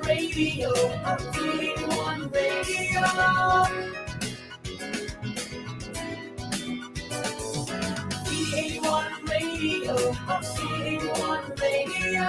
Radio, VA1 Radio. VA1 Radio, VA1 Radio.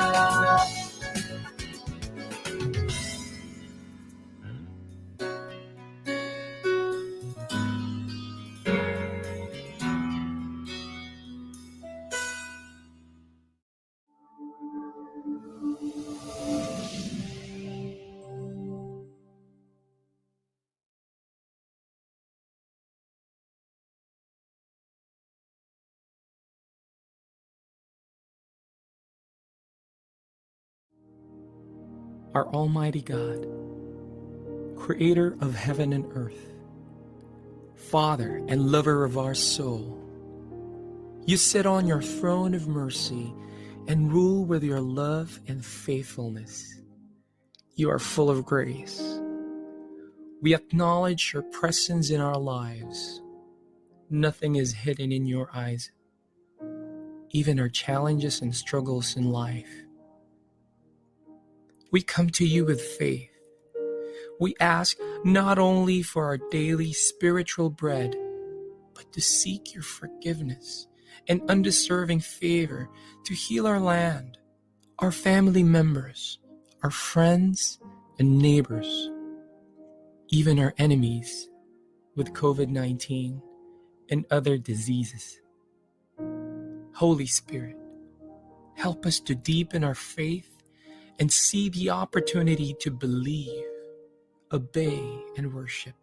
Our Almighty God, Creator of heaven and earth, Father and lover of our soul, you sit on your throne of mercy and rule with your love and faithfulness. You are full of grace. We acknowledge your presence in our lives. Nothing is hidden in your eyes, even our challenges and struggles in life. We come to you with faith. We ask not only for our daily spiritual bread, but to seek your forgiveness and undeserving favor to heal our land, our family members, our friends and neighbors, even our enemies with COVID-19 and other diseases. Holy Spirit, help us to deepen our faith and see the opportunity to believe, obey, and worship.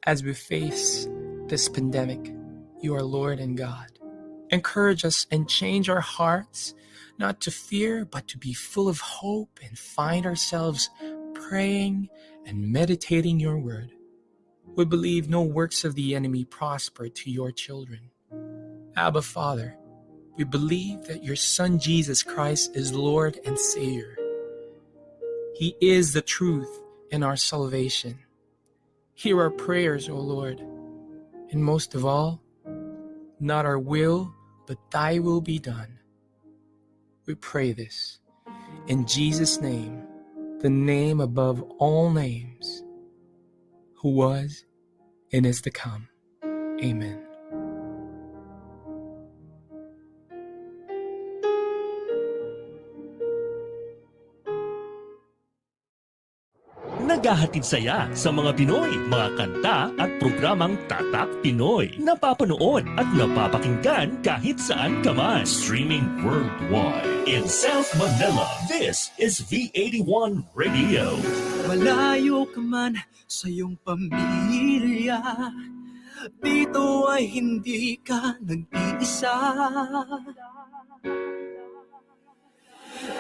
As we face this pandemic, you are Lord and God. Encourage us and change our hearts, not to fear, but to be full of hope and find ourselves praying and meditating your word. We believe no works of the enemy prosper to your children. Abba, Father, we believe that your Son Jesus Christ is Lord and Savior. He is the truth and our salvation. Hear our prayers, O Lord. And most of all, not our will, but thy will be done. We pray this in Jesus' name, the name above all names, who was and is to come. Amen. Naghahatid saya sa mga Pinoy, mga kanta at programang Tatak Pinoy. Napapanood at napapakinggan kahit saan ka man. Streaming worldwide. In South Manila, this is V81 Radio. Malayo ka man sa iyong pamilya, dito ay hindi ka nag-iisa.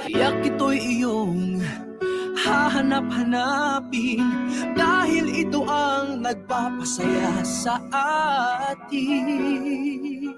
Tiyak ito'y iyong hahanap-hanapin, dahil ito ang nagpapasaya sa atin.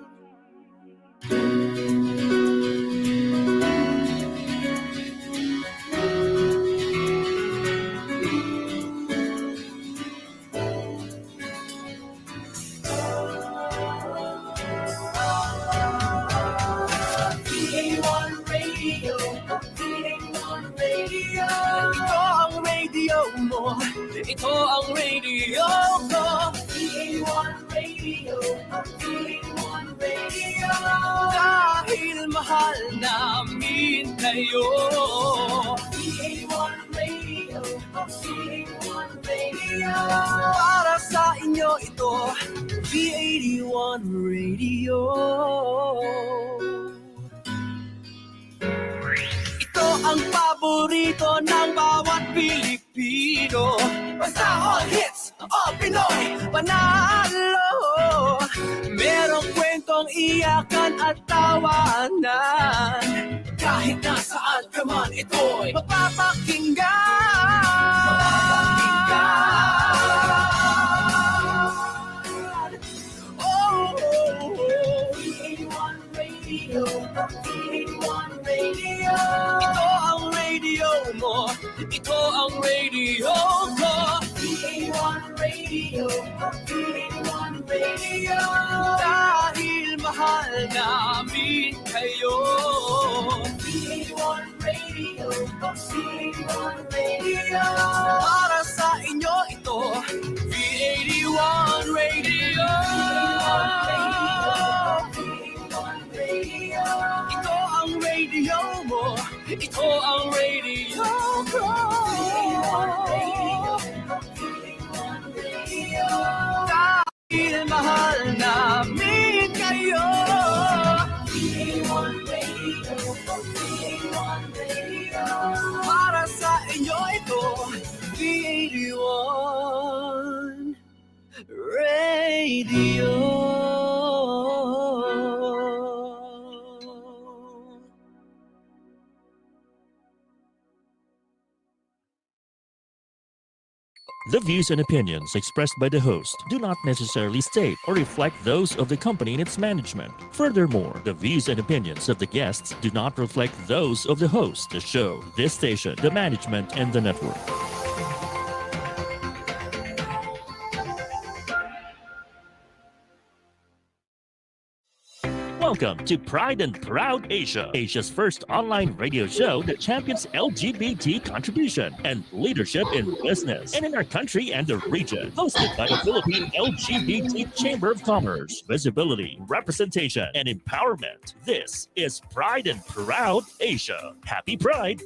Ito ang radio ko, VA1 Radio, VA1 Radio. Dahil mahal namin kayo, VA1 Radio, VA1 Radio. Para sa inyo ito, VA1 Radio. Ito ang paborito ng bawat Pilipino. Basta all hits, all Pinoy, panalo. Merong kwentong iyakan at tawanan, kahit nasaan ka man ito'y mapapakinggan. Oh, VA1 Radio, VA1 Radio. Ito ang radio mo, ito ang radio ko. VA1 Radio, VA1 Radio. Dahil mahal namin kayo, VA1 Radio, V81 Radio. Para sa inyo ito, V81 Radio. V81 Radio. Ito ang radio mo, ito ang radio ko. V81 Radio. V81 Radio. Dahil mahal namin kayo. V81 Radio. V81 Radio. Para sa inyo ito, V81 Radio. The views and opinions expressed by the host do not necessarily state or reflect those of the company and its management. Furthermore, the views and opinions of the guests do not reflect those of the host, the show, this station, the management, and the network. Welcome to Pride and Proud Asia, Asia's first online radio show that champions LGBT contribution and leadership in business and in our country and the region. Hosted by the Philippine LGBT Chamber of Commerce, visibility, representation, and empowerment. This is Pride and Proud Asia. Happy Pride!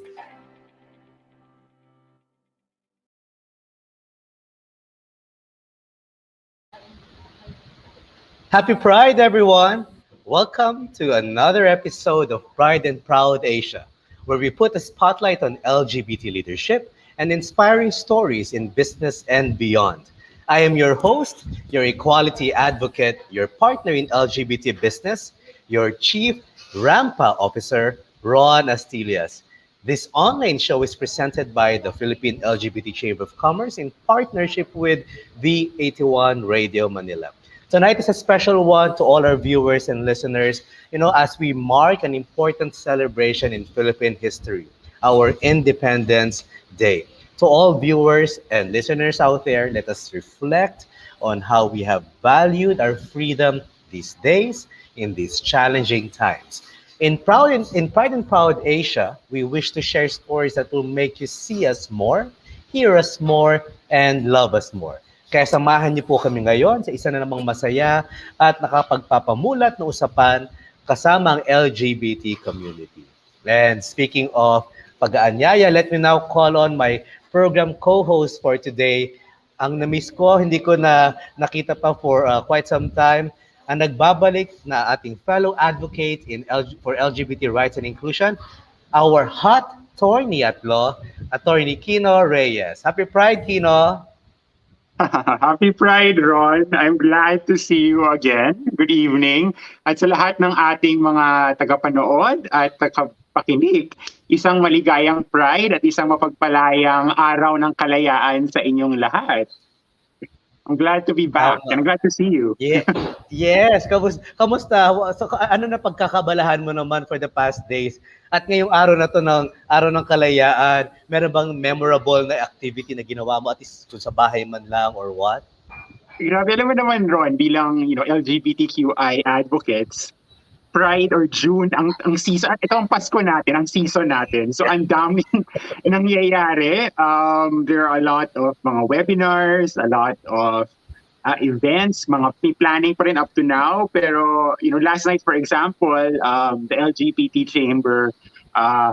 Happy Pride, everyone! Welcome to another episode of Pride and Proud Asia, where we put a spotlight on LGBT leadership and inspiring stories in business and beyond. I am your host, your equality advocate, your partner in LGBT business, your Chief Rampa Officer, Ronn Astillas. This online show is presented by the Philippine LGBT Chamber of Commerce in partnership with V81 Radio Manila. Tonight is a special one to all our viewers and listeners, as we mark an important celebration in Philippine history, our Independence Day. To all viewers and listeners out there, let us reflect on how we have valued our freedom these days in these challenging times. In Pride and Proud Asia, we wish to share stories that will make you see us more, hear us more, and love us more. Kaya samahan niyo po kami ngayon sa isa na namang masaya at nakapagpapamulat na usapan kasama ang LGBT community. And speaking of pag-aanyaya, let me now call on my program co-host for today. Ang na-miss ko, hindi ko na nakita pa for quite some time, ang nagbabalik na ating fellow advocate for LGBT rights and inclusion, our hot attorney at law, Attorney Quino Reyes. Happy Pride, Quino! Happy Pride, Ron. I'm glad to see you again. Good evening. At sa lahat ng ating mga tagapanood at tagapakinig, isang maligayang Pride at isang mapagpalayang araw ng kalayaan sa inyong lahat. I'm glad to be back and I'm glad to see you. Yeah. Yes. Kamusta? So, ano na pagkakabalahan mo naman for the past days? At ngayong araw na to ng araw ng kalayaan, meron bang memorable na activity na ginawa mo at least kung sa bahay man lang or what? Grabe, alam mo naman, Ron, bilang LGBTQI advocates, Pride or June ang season, ito ang Pasko natin, ang season natin. So ang daming nangyayari. There are a lot of mga webinars, a lot of events, mga planning pa rin up to now. Pero last night, for example, the LGBT Chamber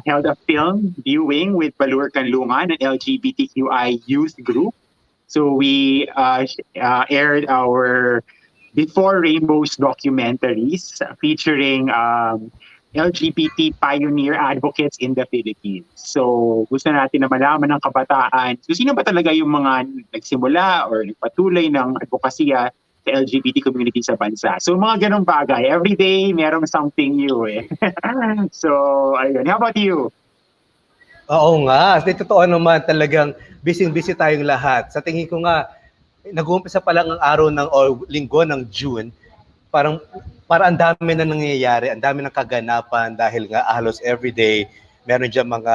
held a film viewing with Balur Kanlungan, an LGBTQI youth group. So we aired our Before Rainbows documentaries featuring LGBT pioneer advocates in the Philippines. So gusto natin na malaman ng kabataan, so sino ba talaga yung mga nagsimula or nagpatuloy ng advokasya sa LGBT community sa bansa. So mga ganong bagay, every day merong something new eh. So ayun, how about you? Oo nga, totoo naman talagang busy-busy tayong lahat. Sa tingin ko nga, nag-uumpisa pa lang ang araw o linggo ng June, para ang dami na nangyayari, ang dami ng kaganapan dahil nga halos everyday meron dyan mga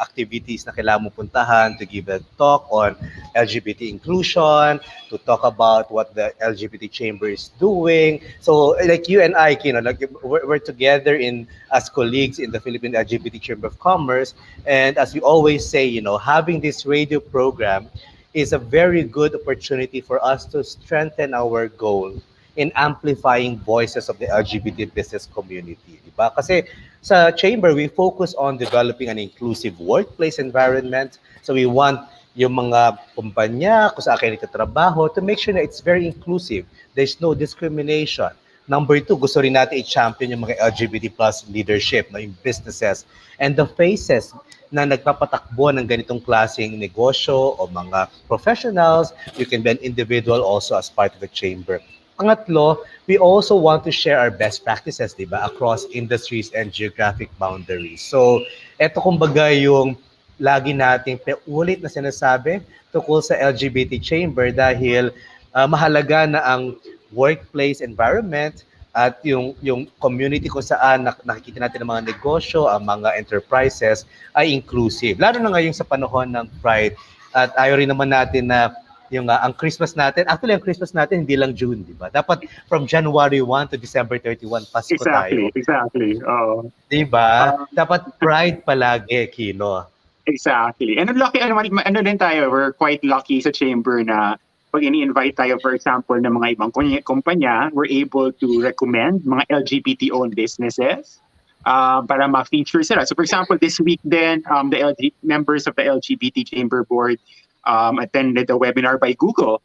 activities na kailangan mo puntahan to give a talk on LGBT inclusion, to talk about what the LGBT chamber is doing. So like you and I, like we're together in as colleagues in the Philippine LGBT Chamber of Commerce. And as we always say, having this radio program is a very good opportunity for us to strengthen our goal in amplifying voices of the LGBT business community, di ba? Kasi sa chamber, we focus on developing an inclusive workplace environment. So we want yung mga kumpanya kung saan kayo nagtatrabaho to make sure na it's very inclusive. There's no discrimination. Number two, gusto rin natin i-champion yung mga LGBT plus leadership, no, yung businesses and the faces na nagpapatakbo ng ganitong klaseng negosyo o mga professionals. You can be an individual also as part of the chamber. Pangatlo, we also want to share our best practices, di ba, across industries and geographic boundaries. So, eto kumbaga yung lagi nating paulit na sinasabi tungkol sa LGBT Chamber dahil mahalaga na ang workplace environment at yung community kung saan nakikita natin ang mga negosyo, ang mga enterprises ay inclusive. Lalo na ngayon sa panahon ng Pride at ayaw rin naman natin na yung ang Christmas natin, actually ang Christmas natin hindi lang June, di ba? Dapat from January 1 to December 31, Pasko tayo. Exactly. Di ba? Dapat Pride palagi, Quino. Exactly. And lucky, ano din tayo, we're quite lucky sa chamber na pag ini-invite tayo, for example, ng mga ibang kumpanya, we're able to recommend mga LGBT-owned businesses para ma-feature sila. So for example, this week then, the members of the LGBT Chamber Board attended a webinar by Google.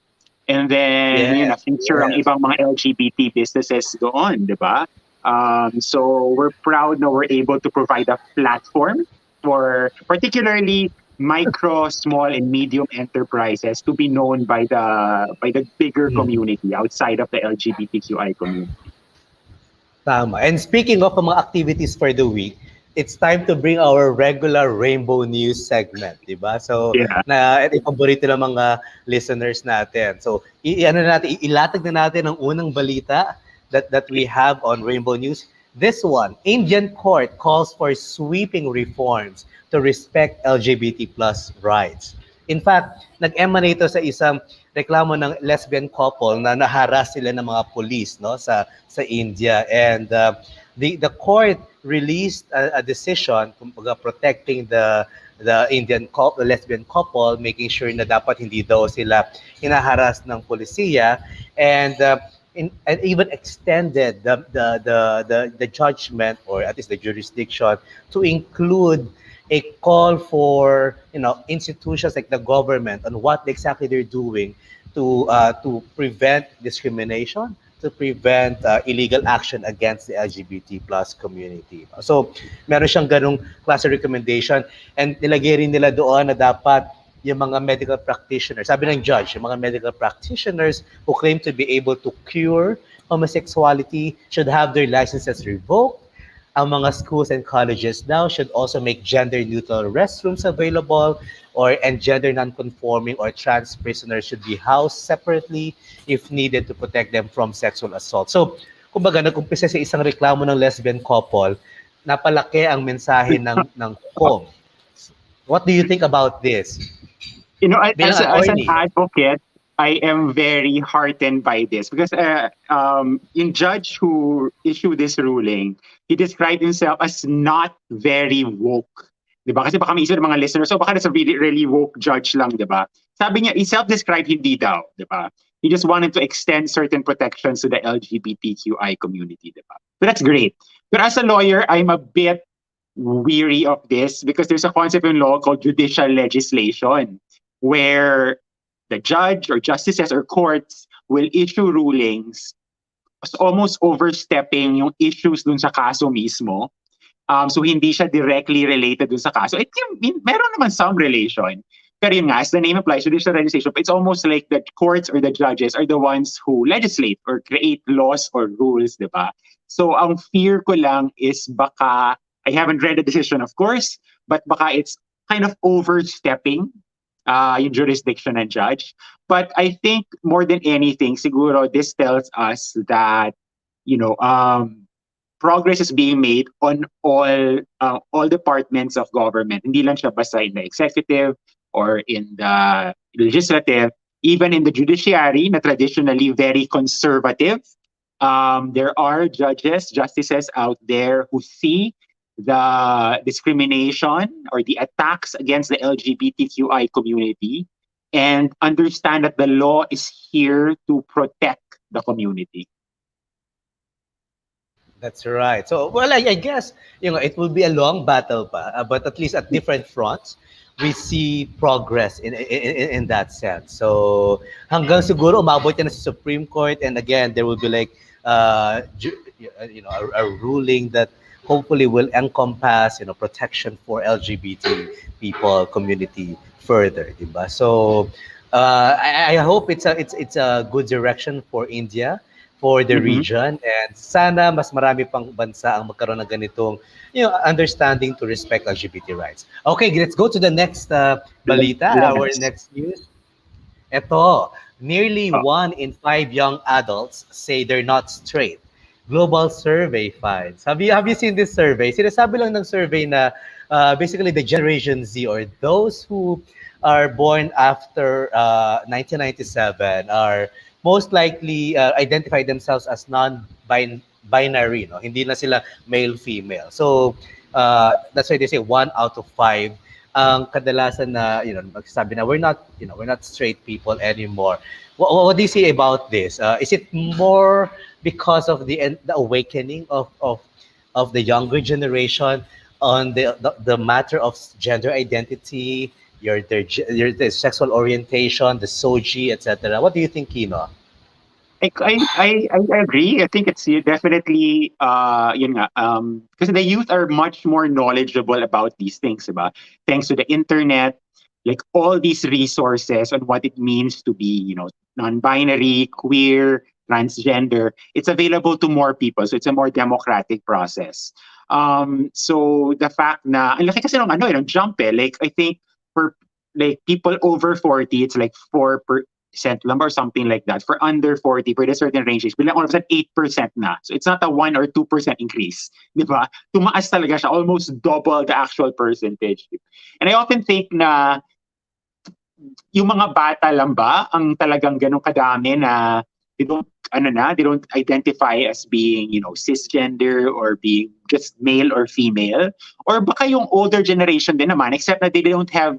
And then, feature ang ibang mga LGBT businesses doon, di ba? So we're proud na we're able to provide a platform for particularly micro, small, and medium enterprises to be known by the bigger community outside of the LGBTQI community. Tama. And speaking of mga activities for the week, it's time to bring our regular Rainbow News segment, di ba? So, na ito paborito ng mga listeners natin. So, ilatag na natin ang unang balita that we have on Rainbow News. This one, Indian court calls for sweeping reforms to respect LGBT plus rights. In fact, nag-emanate sa isang reklamo ng lesbian couple na naharas sila ng mga police, no, sa India, and the court released a decision kumbaga protecting the Indian couple, the lesbian couple, making sure na dapat hindi daw sila hinaharas ng polisiya, and even extended the judgment, or at least the jurisdiction, to include a call for institutions like the government on what exactly they're doing to prevent discrimination, to prevent illegal action against the LGBT plus community. So meron siyang ganung klase recommendation, and nilagay rin nila doon na dapat yung mga medical practitioners, sabi ng judge, yung mga medical practitioners who claim to be able to cure homosexuality should have their licenses revoked. Ang mga schools and colleges now should also make gender-neutral restrooms available, and gender non-conforming or trans prisoners should be housed separately if needed to protect them from sexual assault. So, kumbaga, nag-umpisa sa isang reklamo ng lesbian couple, napalaki ang mensahe ng hukom. What do you think about this? As an advocate, I am very heartened by this because in judge who issued this ruling, he described himself as not very woke. Diba? Kasi baka may isa ng mga listeners, so baka nasa really woke judge lang, diba? Sabi niya, he-self-described hindi daw, diba? He just wanted to extend certain protections to the LGBTQI community, diba? So that's great. But as a lawyer, I'm a bit weary of this because there's a concept in law called judicial legislation, where the judge or justices or courts will issue rulings almost overstepping yung issues dun sa kaso mismo. So hindi siya directly related dun sa kaso. Meron naman some relation. Pero yun nga, as the name applies, judicial legislation, it's almost like the courts or the judges are the ones who legislate or create laws or rules, di ba? So ang fear ko lang is baka, I haven't read the decision of course, but baka it's kind of overstepping yung jurisdiction and judge. But I think more than anything, siguro this tells us that, progress is being made on all departments of government. Hindi lang siya basta in the executive or in the legislative, even in the judiciary, na traditionally very conservative. There are justices out there who see the discrimination or the attacks against the LGBTQI community and understand that the law is here to protect the community. That's right. So, well, I guess, it will be a long battle pa, but at least at different fronts, we see progress in that sense. So, hanggang siguro umabot yan sa Supreme Court, and again, there will be like, a ruling that hopefully will encompass, protection for LGBT people, community further, diba? So, I hope it's a good direction for India, for the region, and sana mas marami pang bansa ang magkaroon ng ganitong understanding to respect LGBT rights. Okay, let's go to the next balita, our next news. Ito, nearly 1 in 5 young adults say they're not straight. Global survey finds. Have you seen this survey? Sinasabi lang ng survey na basically the Generation Z, or those who are born after 1997, are most likely identify themselves as non-binary, no? Hindi na sila male, female. So that's why they say 1 out of 5 ang kadalasan na magsasabi na we're not straight people anymore. What do you say about this? Is it more because of the awakening of the younger generation on the matter of gender identity, their sexual orientation, the soji, etc.? What do you think, Quino? I agree. I think it's definitely yun nga, because the youth are much more knowledgeable about these things, diba? Thanks to the internet, like all these resources on what it means to be, non-binary, queer, transgender. It's available to more people, so it's a more democratic process. So the fact na ang laki kasi ng jump like I think for like people over 40, it's like 4% number or something like that. For under 40, for the certain ranges, bilang all of a sudden 8% na. So it's not a 1 or 2% increase. Di ba? Tumaas talaga siya, almost double the actual percentage. And I often think na yung mga bata lang ba ang talagang ganun kadami na they don't identify as being, cisgender or being just male or female. Or baka yung older generation din naman, except that they don't have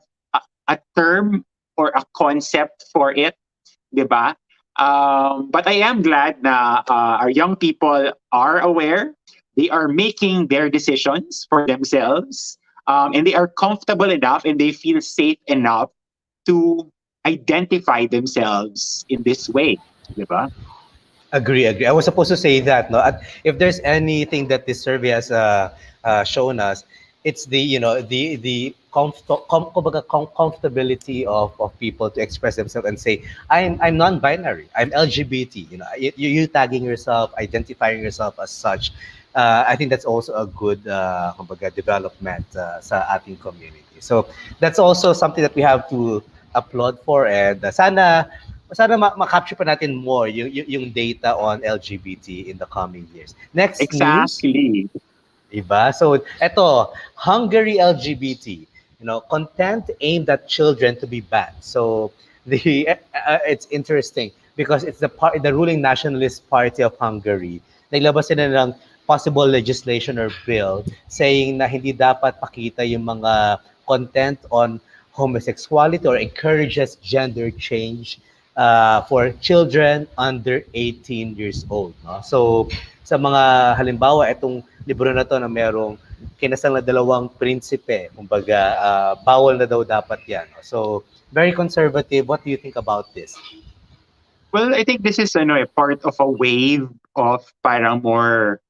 a term or a concept for it, diba? But I am glad na our young people are aware. They are making their decisions for themselves, and they are comfortable enough and they feel safe enough to identify themselves in this way, diba? Agree. I was supposed to say that, no. If there's anything that this survey has shown us, it's the comfortability of people to express themselves and say, I'm non-binary, I'm LGBT. You tagging yourself, identifying yourself as such. I think that's also a good development sa ating community. So that's also something that we have to applaud for, and sana ma-capture pa natin more yung data on LGBT in the coming years. Next exactly. News. Diba? So, eto, Hungary LGBT, content aimed at children to be banned. So, it's interesting because it's the ruling nationalist party of Hungary. Naglabas sila ng possible legislation or bill saying na hindi dapat pakita yung mga content on homosexuality or encourages gender change for children under 18 years old. No? So, sa mga halimbawa, itong libro na to na merong kinasal na 2 prinsipe, kumbaga, bawal na daw dapat yan. So, very conservative. What do you think about this? Well, I think this is a part of a wave of parang more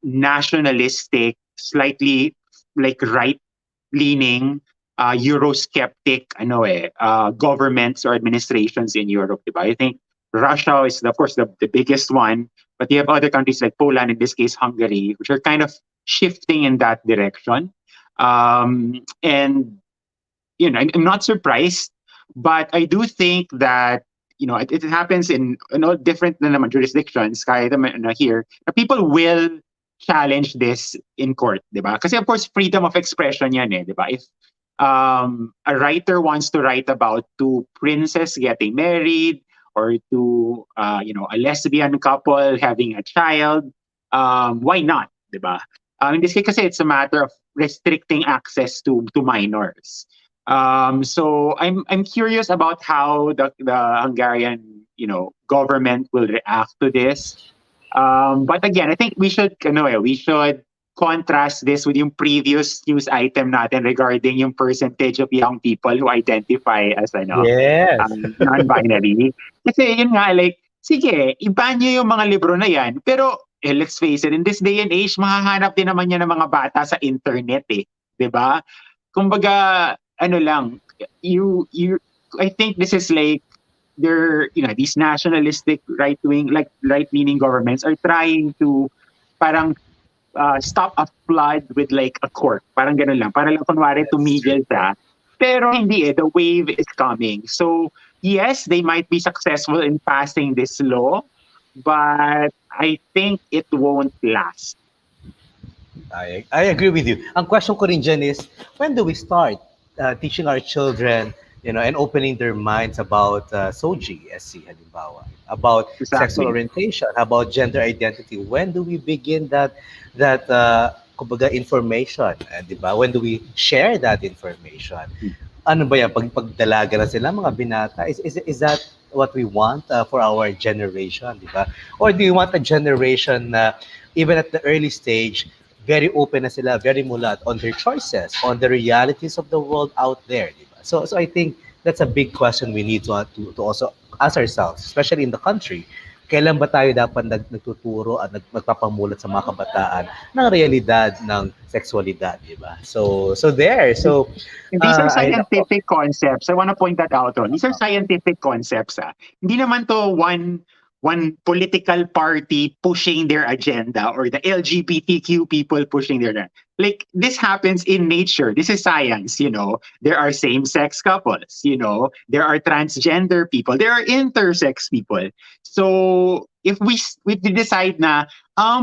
nationalistic, slightly like right-leaning, Eurosceptic governments or administrations in Europe. Diba? I think Russia is, of course, the biggest one, but you have other countries like Poland, in this case Hungary, which are kind of shifting in that direction. And I'm not surprised, but I do think that it happens in different na naman jurisdictions. Kahit here, people will challenge this in court, di ba? Kasi of course, freedom of expression yan di ba? If a writer wants to write about two princes getting married or to, a lesbian couple having a child, why not, di ba? In this case, kasi it's a matter of restricting access to minors. So I'm curious about how the Hungarian government will react to this. But again, I think we should contrast this with yung previous news item natin regarding yung percentage of young people who identify as Yes. non-binary. Kasi yun nga, like, sige, iban nyo yung mga libro na yan, pero let's face it, in this day and age, mahahanap din naman yan ng mga bata sa internet diba? Kumbaga, lang, I think this is like, these nationalistic right-leaning governments are trying to parang stop a flood with like a cork. Parang ganun lang. Parang lang kunwari tumigil siya. Pero hindi the wave is coming. So yes, they might be successful in passing this law, but I think it won't last. I agree with you. Ang question ko rin dyan is, when do we start teaching our children, and opening their minds about SOGI, SC, halimbawa, about sexual orientation, about gender identity? When do we begin that kumbaga information, di ba? When do we share that information? Ano ba yan? Pagdalaga na sila, mga binata, is that what we want for our generation, di ba? Or do you want a generation na even at the early stage, very open na sila, very mulat on their choices, on the realities of the world out there, di ba? So I think that's a big question we need to also ask ourselves, especially in the country. Kailan ba tayo dapat nagtuturo at magpapamulat sa mga kabataan ng realidad ng sexualidad, di ba? So there. So these are scientific concepts. I want to point that out. These are scientific concepts. Hindi naman to one political party pushing their agenda or the LGBTQ people pushing their agenda. Like, this happens in nature. This is science, There are same-sex couples, There are transgender people. There are intersex people. So, if we decide na,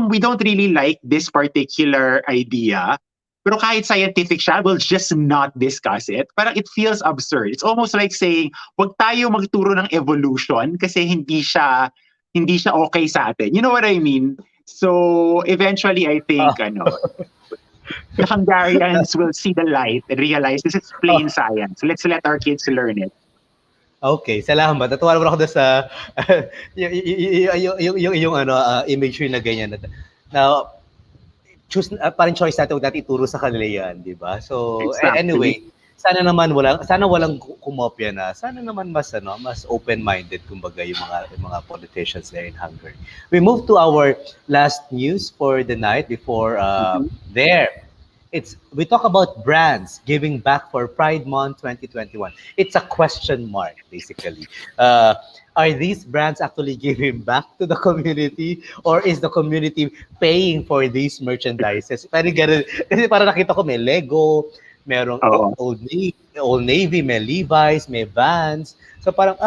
we don't really like this particular idea, pero kahit scientific siya, we'll just not discuss it. Parang it feels absurd. It's almost like saying, wag tayo magturo ng evolution kasi hindi siya okay sa atin. You know what I mean? So, eventually, I think, the Hungarians will see the light and realize this is plain science. Let's let our kids learn it. Okay, salamat. Natuwa naman ako doon sa yung imagery na ganyan. Now, choose parang choice natin, huwag natin ituro sa kanila yan, di ba? So exactly. Anyway, sana walang kumopya na. Sana naman mas open-minded kumbaga yung mga politicians there in Hungary. We move to our last news for the night before we talk about brands giving back for Pride Month 2021. It's a question mark basically. Are these brands actually giving back to the community, or is the community paying for these merchandises? Parang ganun. Kasi parang nakita ko may Lego, merong Old Navy, may Levi's, may Vans. So parang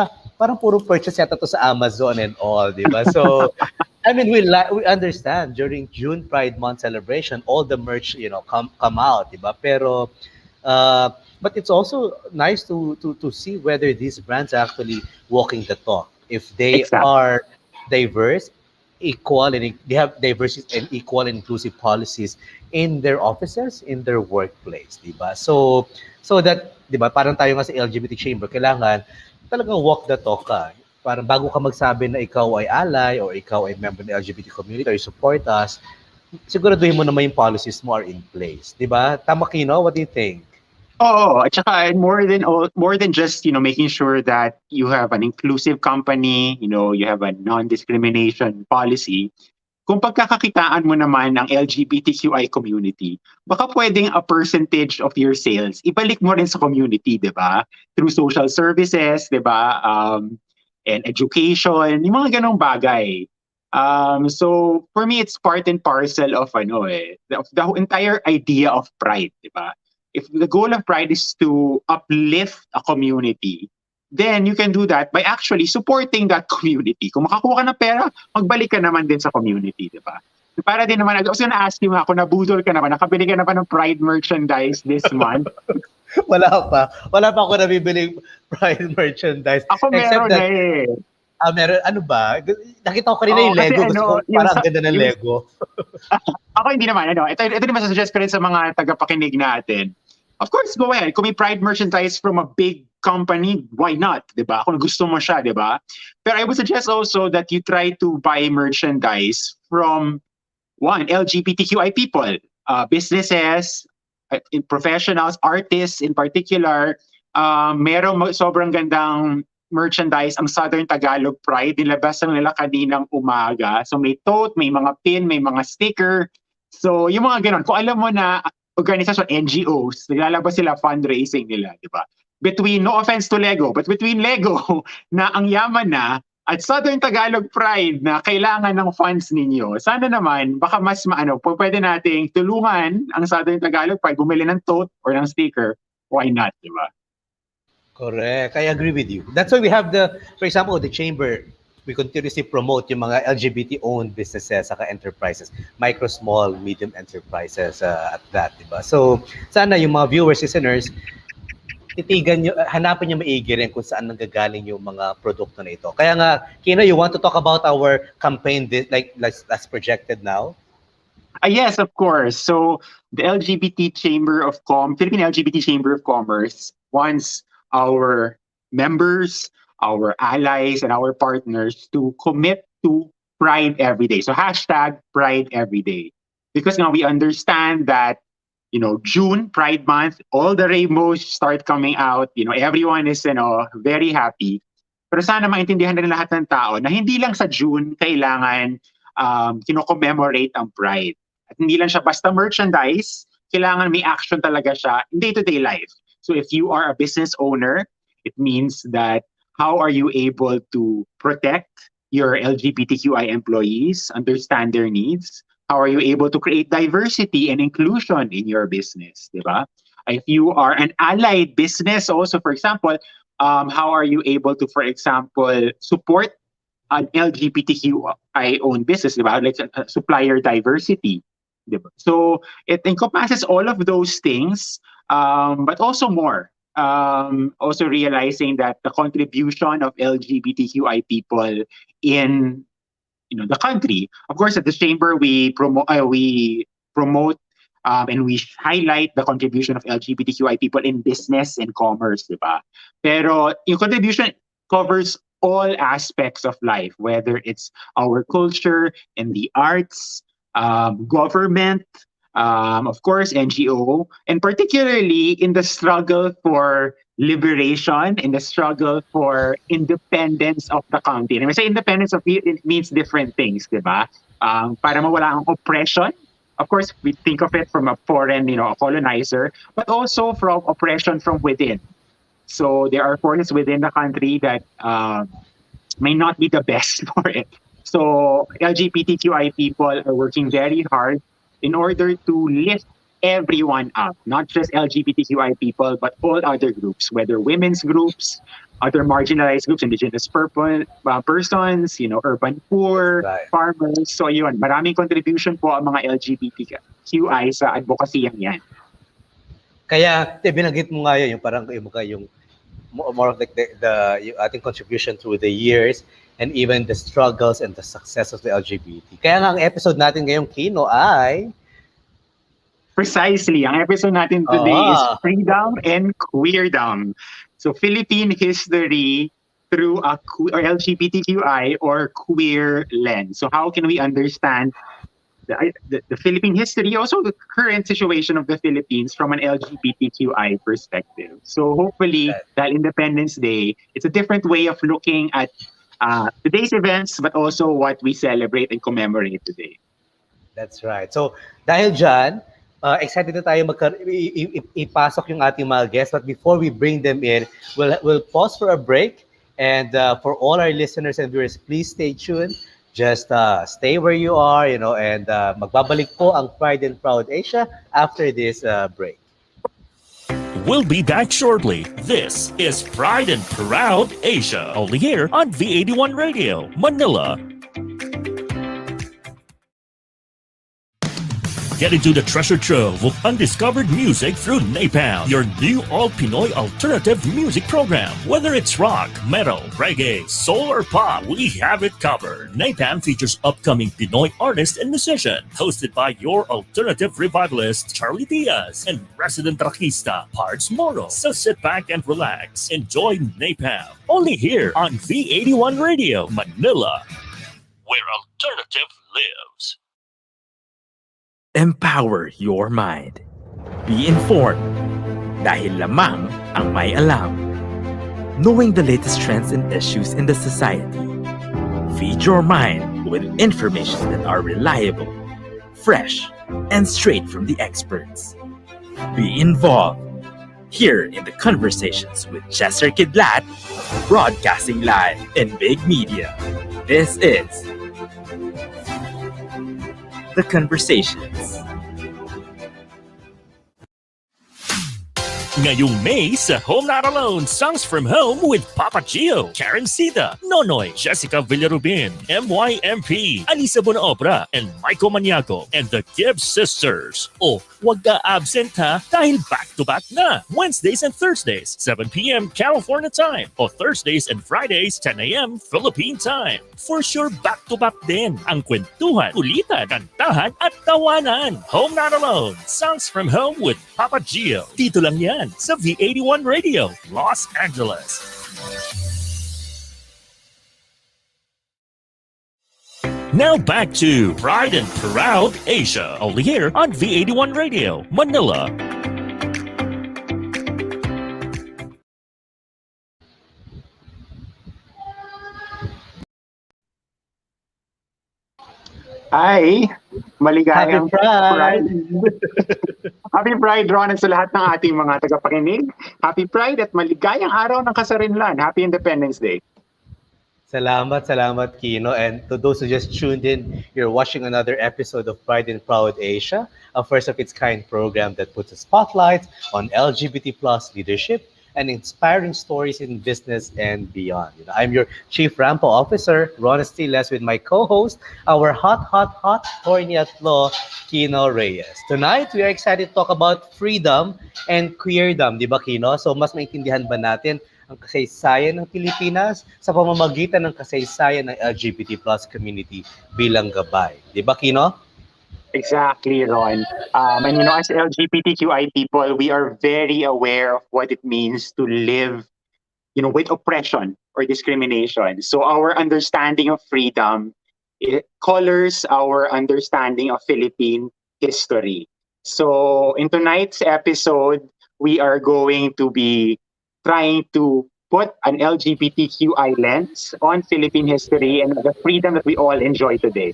puro purchase yata to sa Amazon and all, di ba? So I mean, we understand during June Pride Month celebration, all the merch, come out, di ba? Pero but it's also nice to see whether these brands are actually walking the talk. If they are diverse, equal, and they have diversity and equal and inclusive policies in their offices, in their workplace, di ba? So that, di ba, parang tayo nga sa LGBT chamber, kailangan talagang walk the talk ka. Parang bago ka magsabi na ikaw ay ally or ikaw ay member ng LGBT community or you support us, siguraduhin mo naman yung policies mo are in place, di ba? Tama, Quino? What do you think? At saka more than just making sure that you have an inclusive company, you have a non-discrimination policy. Kung pagkakakitaan mo naman ang LGBTQI community, baka pwedeng a percentage of your sales ibalik mo rin sa community, di ba? Through social services, di ba? And education, yung mga ganong bagay. So for me, it's part and parcel of the entire idea of Pride, di ba? If the goal of Pride is to uplift a community, then you can do that by actually supporting that community. Kung makakuha ka ng pera, magbalik ka naman din sa community, di ba? Para din naman, I was gonna ask you nga kung nabudol ka na ba, nakabili ka na ba ng Pride merchandise this month? Wala pa. Wala pa ako nabibiling Pride merchandise. Ako Except meron that, eh. meron, ano ba? Nakita ko kanina Oo, yung kasi Lego. ano, Gusto ko, yung parang sa- ang ganda ng yung- Lego. Ako hindi naman, ito din masasuggest ko rin sa mga tagapakinig natin. Of course, go ahead. Kung may Pride merchandise from a big company, why not? Diba? Kung gusto mo siya, diba? But I would suggest also that you try to buy merchandise from LGBTQI people, businesses, professionals, artists in particular. Sobrang gandang merchandise ang Southern Tagalog Pride. Nilabas lang nila kaninang umaga. So may tote, may mga pin, may mga sticker. So yung mga ganon. Kung alam mo na organisasyon, NGOs, naglalabas sila fundraising nila, di ba? No offense to Lego, but between Lego na ang yaman na at Southern Tagalog Pride na kailangan ng funds ninyo, sana naman, baka mas pwede nating tulungan ang Southern Tagalog Pride bumili ng tote or ng sticker. Why not, di ba? Correct. I agree with you. That's why we have for example, the chamber, we continuously promote yung mga LGBT-owned businesses saka enterprises, micro, small, medium enterprises at that, diba? So, sana yung mga viewers, listeners, titigan nyo, hanapin nyo maigi rin kung saan nanggagaling yung mga produkto na ito. Kaya nga, Quino, you want to talk about our campaign that's projected now? Yes, of course. So the Philippine LGBT Chamber of Commerce wants our members, our allies, and our partners to commit to Pride every day. So hashtag Pride every day. Because now we understand that, June, Pride Month, all the rainbows start coming out. Everyone is, very happy. Pero sana maintindihan na lahat ng tao na hindi lang sa June kailangan kino-commemorate ang Pride. At hindi lang siya basta merchandise, kailangan may action talaga siya in day-to-day life. So if you are a business owner, it means that how are you able to protect your LGBTQI employees, understand their needs? How are you able to create diversity and inclusion in your business, diba? If you are an allied business also, for example, how are you able to, for example, support an LGBTQI-owned business, diba? Like supplier diversity. Diba? So it encompasses all of those things, but also more. Also realizing that the contribution of LGBTQI people in the country. Of course, at the chamber we promote and we highlight the contribution of LGBTQI people in business and commerce, diba? Pero yung contribution covers all aspects of life, whether it's our culture and the arts, government, of course, NGO, and particularly in the struggle for liberation, in the struggle for independence of the country. And when I say independence of it means different things, diba? Para mawala ang oppression. Of course, we think of it from a foreign, a colonizer, but also from oppression from within. So there are forces within the country that may not be the best for it. So LGBTQI people are working very hard in order to lift everyone up, not just LGBTQI people, but all other groups, whether women's groups, other marginalized groups, indigenous persons, urban poor, Right. farmers. So yun, maraming contribution po ang mga LGBTQI sa advocacy yan. Kaya, binanggit mo nga yun, yung parang yung more of like yung ating contribution through the years and even the struggles and the success of the LGBT. Kaya nga ang episode natin ngayong Quino ay Precisely. Ang episode natin today is Freedom and Queerdom. So Philippine history through a LGBTQI or queer lens. So how can we understand the Philippine history, also the current situation of the Philippines from an LGBTQI perspective? So hopefully that Independence Day, it's a different way of looking at today's events, but also what we celebrate and commemorate today. That's right. So dahil dyan, excited na tayo ipasok yung ating mga guests. But before we bring them in, we'll pause for a break. And for all our listeners and viewers, please stay tuned. Just stay where you are, and magbabalik po ang Pride and Proud Asia after this break. We'll be back shortly. This is Pride and Proud Asia, only here on V81 Radio, Manila. Get into the treasure trove of undiscovered music through Napalm, your new all-Pinoy alternative music program. Whether it's rock, metal, reggae, soul, or pop, we have it covered. Napalm features upcoming Pinoy artists and musicians, hosted by your alternative revivalist, Charlie Diaz, and resident rockista, Pards Moro. So sit back and relax. Enjoy Napalm, only here on V81 Radio, Manila, where alternative lives. Empower your mind. Be informed. Dahil lamang ang may alam. Knowing the latest trends and issues in the society. Feed your mind with information that are reliable, fresh, and straight from the experts. Be involved. Here in the conversations with Chester Kidlat, broadcasting live in big media. This is The Conversations. Ngayong May sa Home Not Alone, Songs from Home with Papa Gio, Karen Sida, Nonoy, Jessica Villarubin, MYMP, Alisa Bonaobra, and Michael Maniago, and the Gibbs Sisters. O, wag ka absent ha, dahil back-to-back na. Wednesdays and Thursdays, 7 p.m. California time, o Thursdays and Fridays, 10 a.m. Philippine time. For sure, back-to-back din ang kwentuhan, kulitan, kantahan, at tawanan. Home Not Alone, Songs from Home with Papa Gio. Dito lang yan sa V81 Radio, Los Angeles. Now back to Pride and Proud Asia, only here on V81 Radio, Manila. Ay, maligayang Happy Pride! Happy Pride, Ronn, sa lahat ng ating mga tagapakinig. Happy Pride at maligayang araw ng kasarinlan. Happy Independence Day. Salamat, Quino. And to those who just tuned in, you're watching another episode of Pride and Proud Asia, a first-of-its-kind program that puts a spotlight on LGBT plus leadership and inspiring stories in business and beyond. I'm your Chief Rampo Officer, Ronn Estiles, with my co-host, our hot attorney at law, Quino Reyes. Tonight, we are excited to talk about freedom and queerdom, di ba, Quino? So, mas maintindihan ba natin ang kasaysayan ng Pilipinas sa pamamagitan ng kasaysayan ng LGBT plus community bilang gabay? Di ba, Quino? Exactly, Ron. And as LGBTQI people, we are very aware of what it means to live, with oppression or discrimination. So our understanding of freedom, it colors our understanding of Philippine history. So in tonight's episode, we are going to be trying to put an LGBTQI lens on Philippine history and the freedom that we all enjoy today.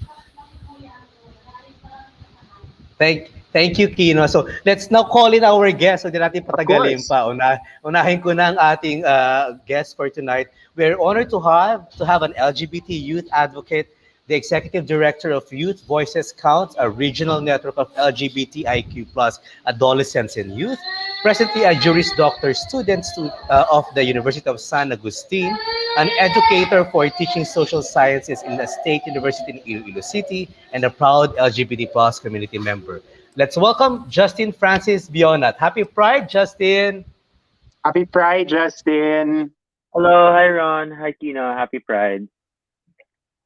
Thank you, Quino. So let's now call in our guest. So di natin patagalin pa. Unahin ko na ang ating guest for tonight. We're honored to have an LGBT youth advocate, the executive director of Youth Voices Counts, a regional network of LGBTIQ plus adolescents and youth, presently a Juris Doctor student of the University of San Agustin, an educator for teaching social sciences in the State University in Iloilo City, and a proud LGBT plus community member. Let's welcome Justin Francis Bionat. Happy Pride, Justin! Happy Pride, Justin! Hello, hi Ron, hi Quino, happy Pride.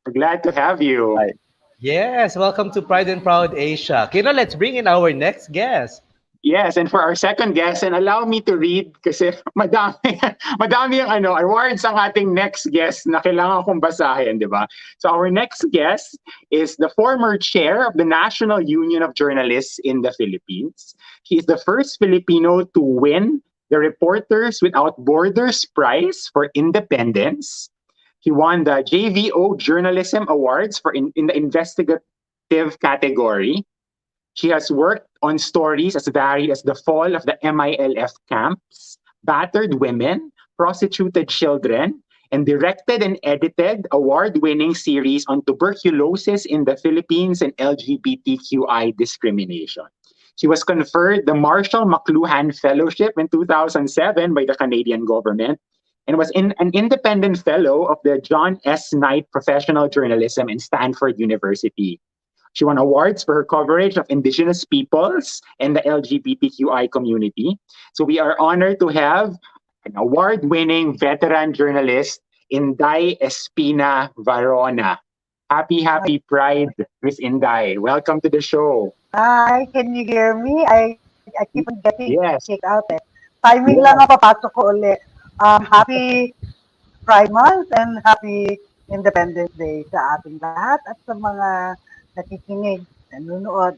We're glad to have you. Hi. Yes, welcome to Pride and Proud Asia. Quino, let's bring in our next guest. Yes, and for our second guest, and allow me to read kasi madami yung awards ang ating next guest na kailangan kong basahin, di ba? So our next guest is the former chair of the National Union of Journalists in the Philippines. He is the first Filipino to win the Reporters Without Borders Prize for Independence. He won the JVO Journalism Awards in the investigative category. He has worked on stories as varied as the fall of the MILF camps, battered women, prostituted children, and directed and edited award-winning series on tuberculosis in the Philippines and LGBTQI discrimination. He was conferred the Marshall McLuhan Fellowship in 2007 by the Canadian government and was an independent fellow of the John S. Knight Professional Journalism in Stanford University. She won awards for her coverage of Indigenous peoples and the LGBTQI community. So we are honored to have an award-winning veteran journalist, Inday Espina Varona. Happy Pride, Miss Inday. Welcome to the show. Hi, can you hear me? I keep on getting Yes. kicked out eh. Timing lang ang papasok ko ulit. Happy Pride Month and Happy Independence Day sa ating lahat at sa mga nakikinig, nanonood.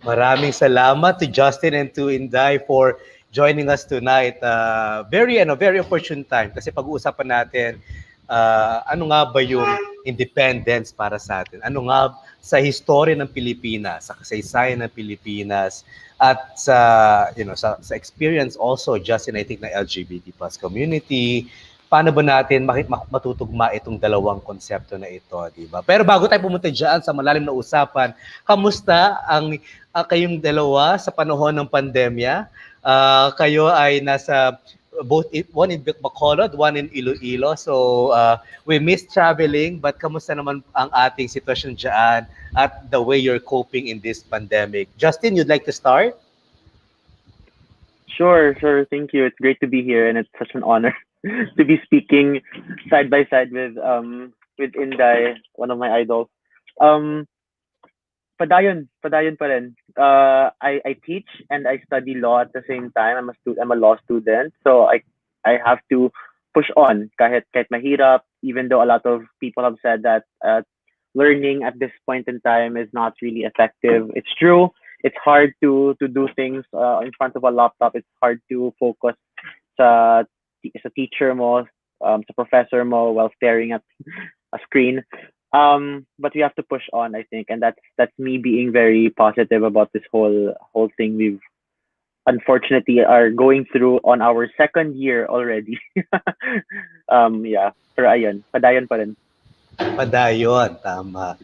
Maraming salamat to Justin and to Inday for joining us tonight. Very opportune time kasi pag-uusapan natin ano nga ba yung independence para sa atin? Ano nga sa history ng Pilipinas, sa kasaysayan ng Pilipinas at sa sa experience also Justin I think na LGBT plus community. Paano ba natin matutugma itong dalawang konsepto na ito, di ba? Pero bago tayo pumunta diyan sa malalim na usapan, kamusta ang kayong dalawa sa panahon ng pandemya? Kayo ay nasa one in Bacolod, one in Iloilo. So we miss traveling, but kamusta naman ang ating sitwasyon diyan at the way you're coping in this pandemic? Justin, you'd like to start? Sure. Thank you. It's great to be here, and it's such an honor to be speaking side by side with Inday, one of my idols. Padayon pa rin. I teach and I study law at the same time. I'm a law student, so I have to push on kahit mahirap, even though a lot of people have said that learning at this point in time is not really effective. It's true. It's hard to do things in front of a laptop. It's hard to focus sa teacher mo, sa professor mo while staring at a screen. But we have to push on, I think, and that's me being very positive about this whole thing. We've unfortunately are going through on our second year already. Yeah, pero ayun, padayon pa rin. Padayon, tama.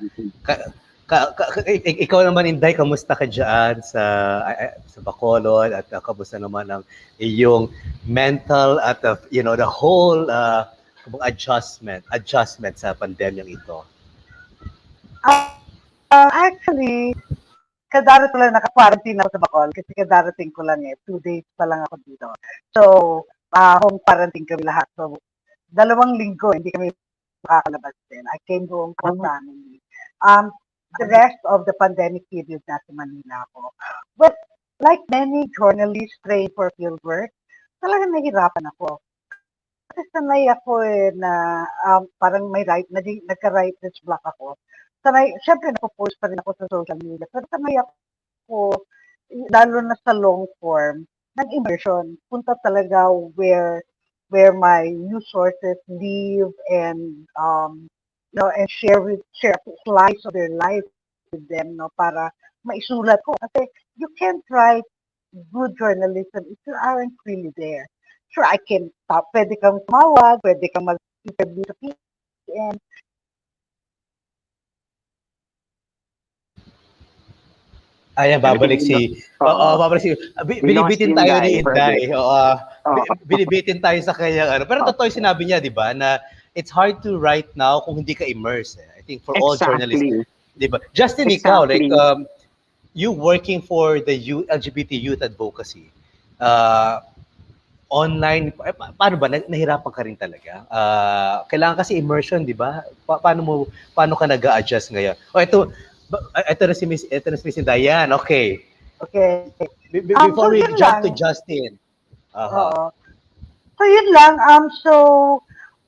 Ikaw naman, Inday, kamusta ka dyan sa Bacolod at kamusta naman ang iyong mental at the whole adjustment sa pandemyang ito? Actually, kadarating lang naka-quarantine ako sa Bacolod kasi kadarating ko lang 2 days pa lang ako dito. So, home quarantine kami lahat. So, 2 linggo, hindi kami makakalabas din. I came home for family. The rest of the pandemic period nasa Manila ako. But like many journalists trained for field work, talagang nahirapan ako. Kasi sanay ako na parang nagka-writer's block ako. Siyempre napopost pa rin ako sa social media, pero sanay ako, lalo na sa long form, nag-immersion. Punta talaga where my news sources live and and share slice of their life with them, para maisulat ko. Kasi you can't write good journalism if you aren't really there. Sure, pwede kang tumawag, pwede kang mag-interview sa PM. Ayan, babalik si... Binibitin tayo ni Inday. Binibitin tayo sa kanyang Pero totoo yung sinabi niya, di ba, na it's hard to write now kung hindi ka immersed. I think for all journalists. Di ba? Justin, ikaw, like, you working for the LGBT youth advocacy, online, paano ba? Nahirapan ka rin talaga? Kailangan kasi immersion, di ba? Paano ka nag-a-adjust ngayon? Ito na si Miss Dayan. Okay. Before we jump to Justin. So yun lang. So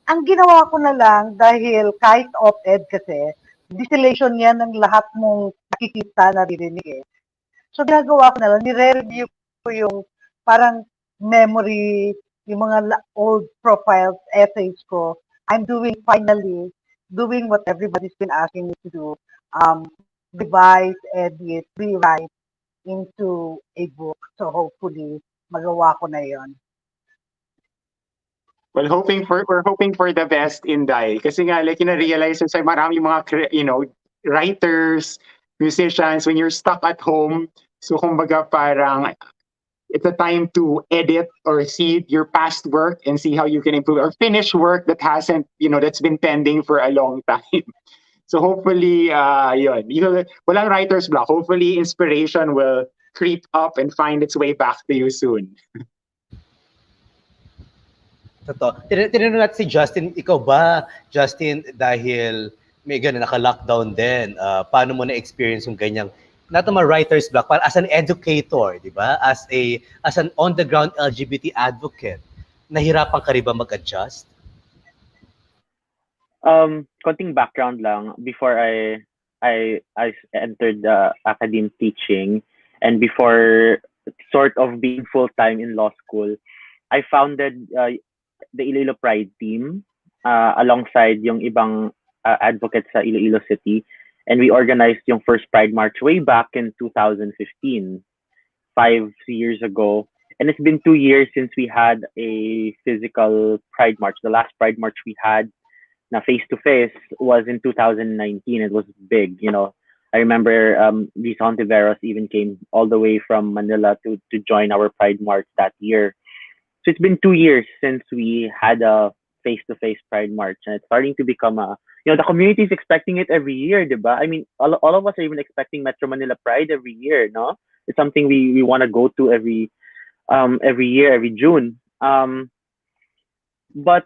ang ginawa ko na lang, dahil kahit op-ed kasi, distillation yan ng lahat mong nakikita, naririnig So ginagawa ko na lang, nire-review ko yung parang memory, yung mga old profiles, essays ko. I'm finally doing what everybody's been asking me to do. Revise, edit, rewrite into a book. So hopefully, magawa ko na yon. Well, we're hoping for the best, Inday. Kasi nga, like, realize sa marami mga, writers, musicians, when you're stuck at home, so kumbaga parang, it's a time to edit or see your past work and see how you can improve or finish work that hasn't, that's been pending for a long time. So hopefully, yun. Walang writer's block. Hopefully, inspiration will creep up and find its way back to you soon. Totoo. Tinanong natin si Justin, ikaw ba, Justin, dahil may ganun, naka-lockdown din, paano mo na-experience yung ganyang, not naman writer's block, but as an educator, di ba? As an on-the-ground LGBT advocate, nahirapan ka rin ba mag-adjust? Konting background lang before I entered the academic teaching and before sort of being full-time in law school, I founded the Iloilo Pride team alongside yung ibang advocates sa Iloilo City, and we organized yung first Pride March way back in 2015, 5 years ago. And it's been 2 years since we had a physical Pride March. The last Pride March we had na face-to-face was in 2019. It was big, you know. I remember Lisa Ontiveros even came all the way from Manila to join our Pride March that year. So it's been 2 years since we had a face-to-face Pride March, and it's starting to become the community is expecting it every year, diba? I mean, all of us are even expecting Metro Manila Pride every year, no? It's something we want to go to every year, every June. But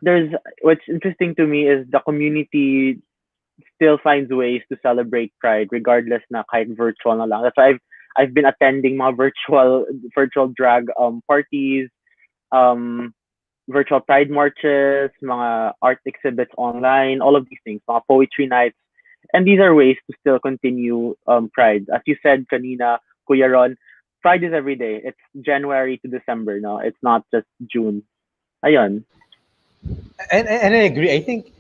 what's interesting to me is the community still finds ways to celebrate Pride, regardless na kahit virtual na lang. That's why I've been attending mga virtual drag parties, virtual Pride marches, mga art exhibits online, all of these things, mga poetry nights. And these are ways to still continue Pride. As you said kanina, Kuya Ron, Pride is every day. It's January to December, no? It's not just June. Ayun. And I agree. I think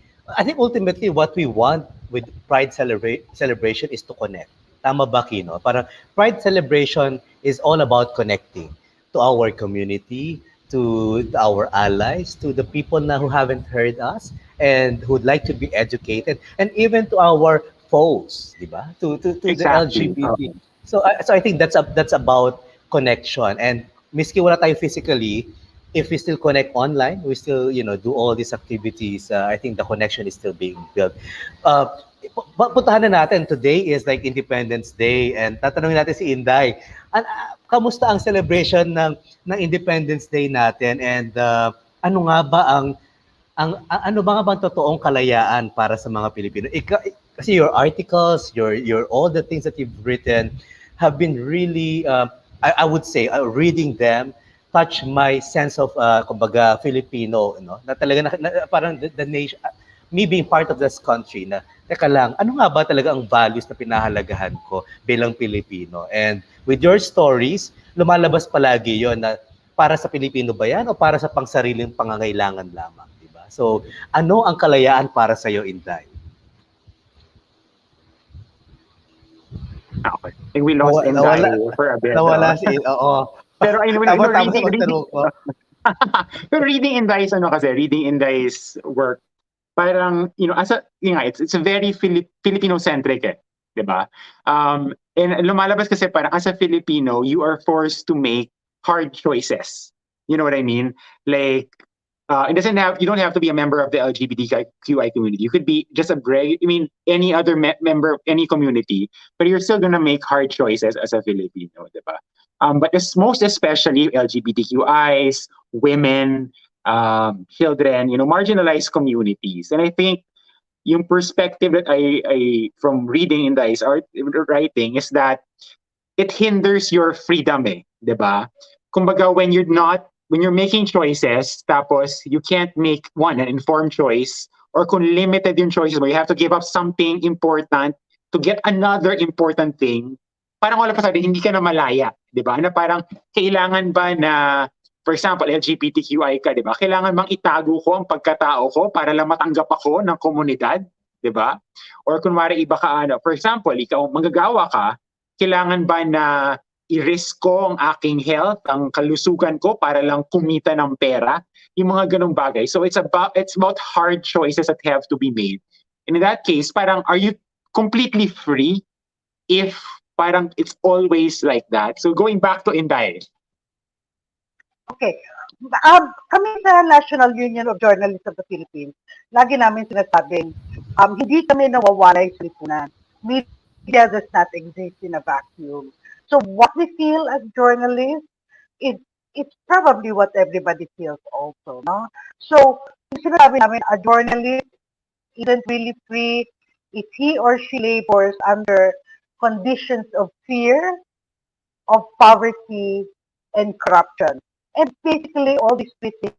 ultimately what we want with Pride celebration is to connect. Tama ba, Quino? Parang Pride celebration is all about connecting to our community, to our allies, to the people na who haven't heard us and who'd like to be educated, and even to our foes, di ba? To Exactly. the LGBT. So I think that's about connection. And miski wala tayo physically, if we still connect online, we still do all these activities. I think the connection is still being built. Puntahan na natin. Today is like Independence Day, and tatanungin natin si Inday. Kamusta ang celebration ng Independence Day natin, and ano nga ba ano ba nga bang totoong kalayaan para sa mga Pilipino? Kasi your articles, your all the things that you've written have been really, I would say, reading them touch my sense of kumbaga Filipino, na talaga parang the nation, me being part of this country, na teka lang, ano nga ba talaga ang values na pinahalagahan ko bilang Pilipino? And with your stories, lumalabas palagi yon na para sa Pilipino ba yan o para sa pangsariling pangangailangan lamang, di ba? So, ano ang kalayaan para sa iyo, Inday? Okay. I think we lost Inday for a bit. Nawala oo. Pero I know, reading Inday's reading Inday's work, parang it's a very Filipino-centric, di ba? And lumalabas kasi parang as a Filipino, you are forced to make hard choices. You know what I mean? Like, you don't have to be a member of the LGBTQI community. You could be just any other member of any community, but you're still gonna make hard choices as a Filipino, di ba? But most especially LGBTQIs, women, children, marginalized communities. And I think yung perspective that I from reading in Inday's writing is that it hinders your freedom, di ba? Kumbaga, when you're making choices, tapos you can't make an informed choice, or kung limited yung choices mo, you have to give up something important to get another important thing, parang all of a sudden, hindi ka na malaya, di ba? Na parang, kailangan ba na, for example, LGBTQI ka, di ba? Kailangan bang itago ko ang pagkatao ko para lang matanggap ako ng komunidad, di ba? Or kunwari iba ka, for example, ikaw manggagawa ka, kailangan ba na i-risk ko ang aking health, ang kalusugan ko para lang kumita ng pera, yung mga ganong bagay. So it's about hard choices that have to be made. And in that case, parang are you completely free if parang it's always like that? So going back to Inday. Okay. Kami sa National Union of Journalists of the Philippines, lagi namin sinasabing, hindi kami nawawalay sa lipunan. Media does not exist in a vacuum. So what we feel as journalists is it's probably what everybody feels also, no? So, yung sinasabi namin, a journalist isn't really free if he or she labors under conditions of fear, of poverty, and corruption. And basically, all these three things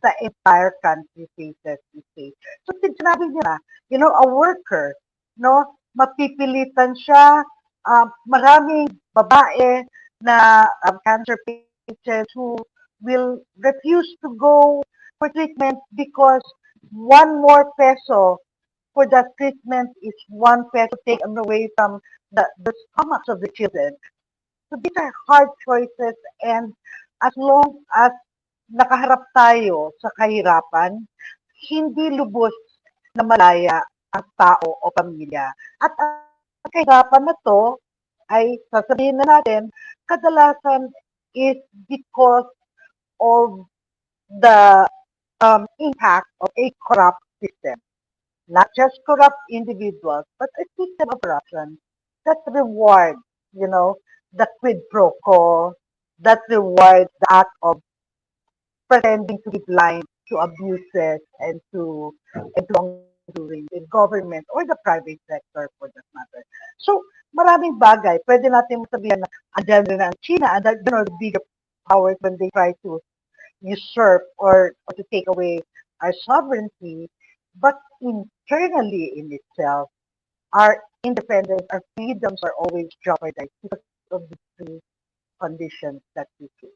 the entire country faces these days. So, sinabi niya, a worker, no, mapipilitan siya, maraming babae na cancer patients who will refuse to go for treatment because one more peso for that treatment is one peso taken away from the stomachs of the children. So these are hard choices, and as long as nakaharap tayo sa kahirapan, hindi lubos na malaya ang tao o pamilya. At ang kahirapan na to ay sasabihin na natin, kadalasan is because of the impact of a corrupt system. Not just corrupt individuals, but a system of corruption that rewards, the quid pro quo, that rewards the act of pretending to be blind to abuses and to wrongdoing in government or the private sector for that matter. So, maraming bagay. Pwede natin masabihan na andyan rin ang China and that, the bigger powers when they try to usurp or to take away our sovereignty, but internally in itself, our independence, our freedoms are always jeopardized because of the three conditions that we see.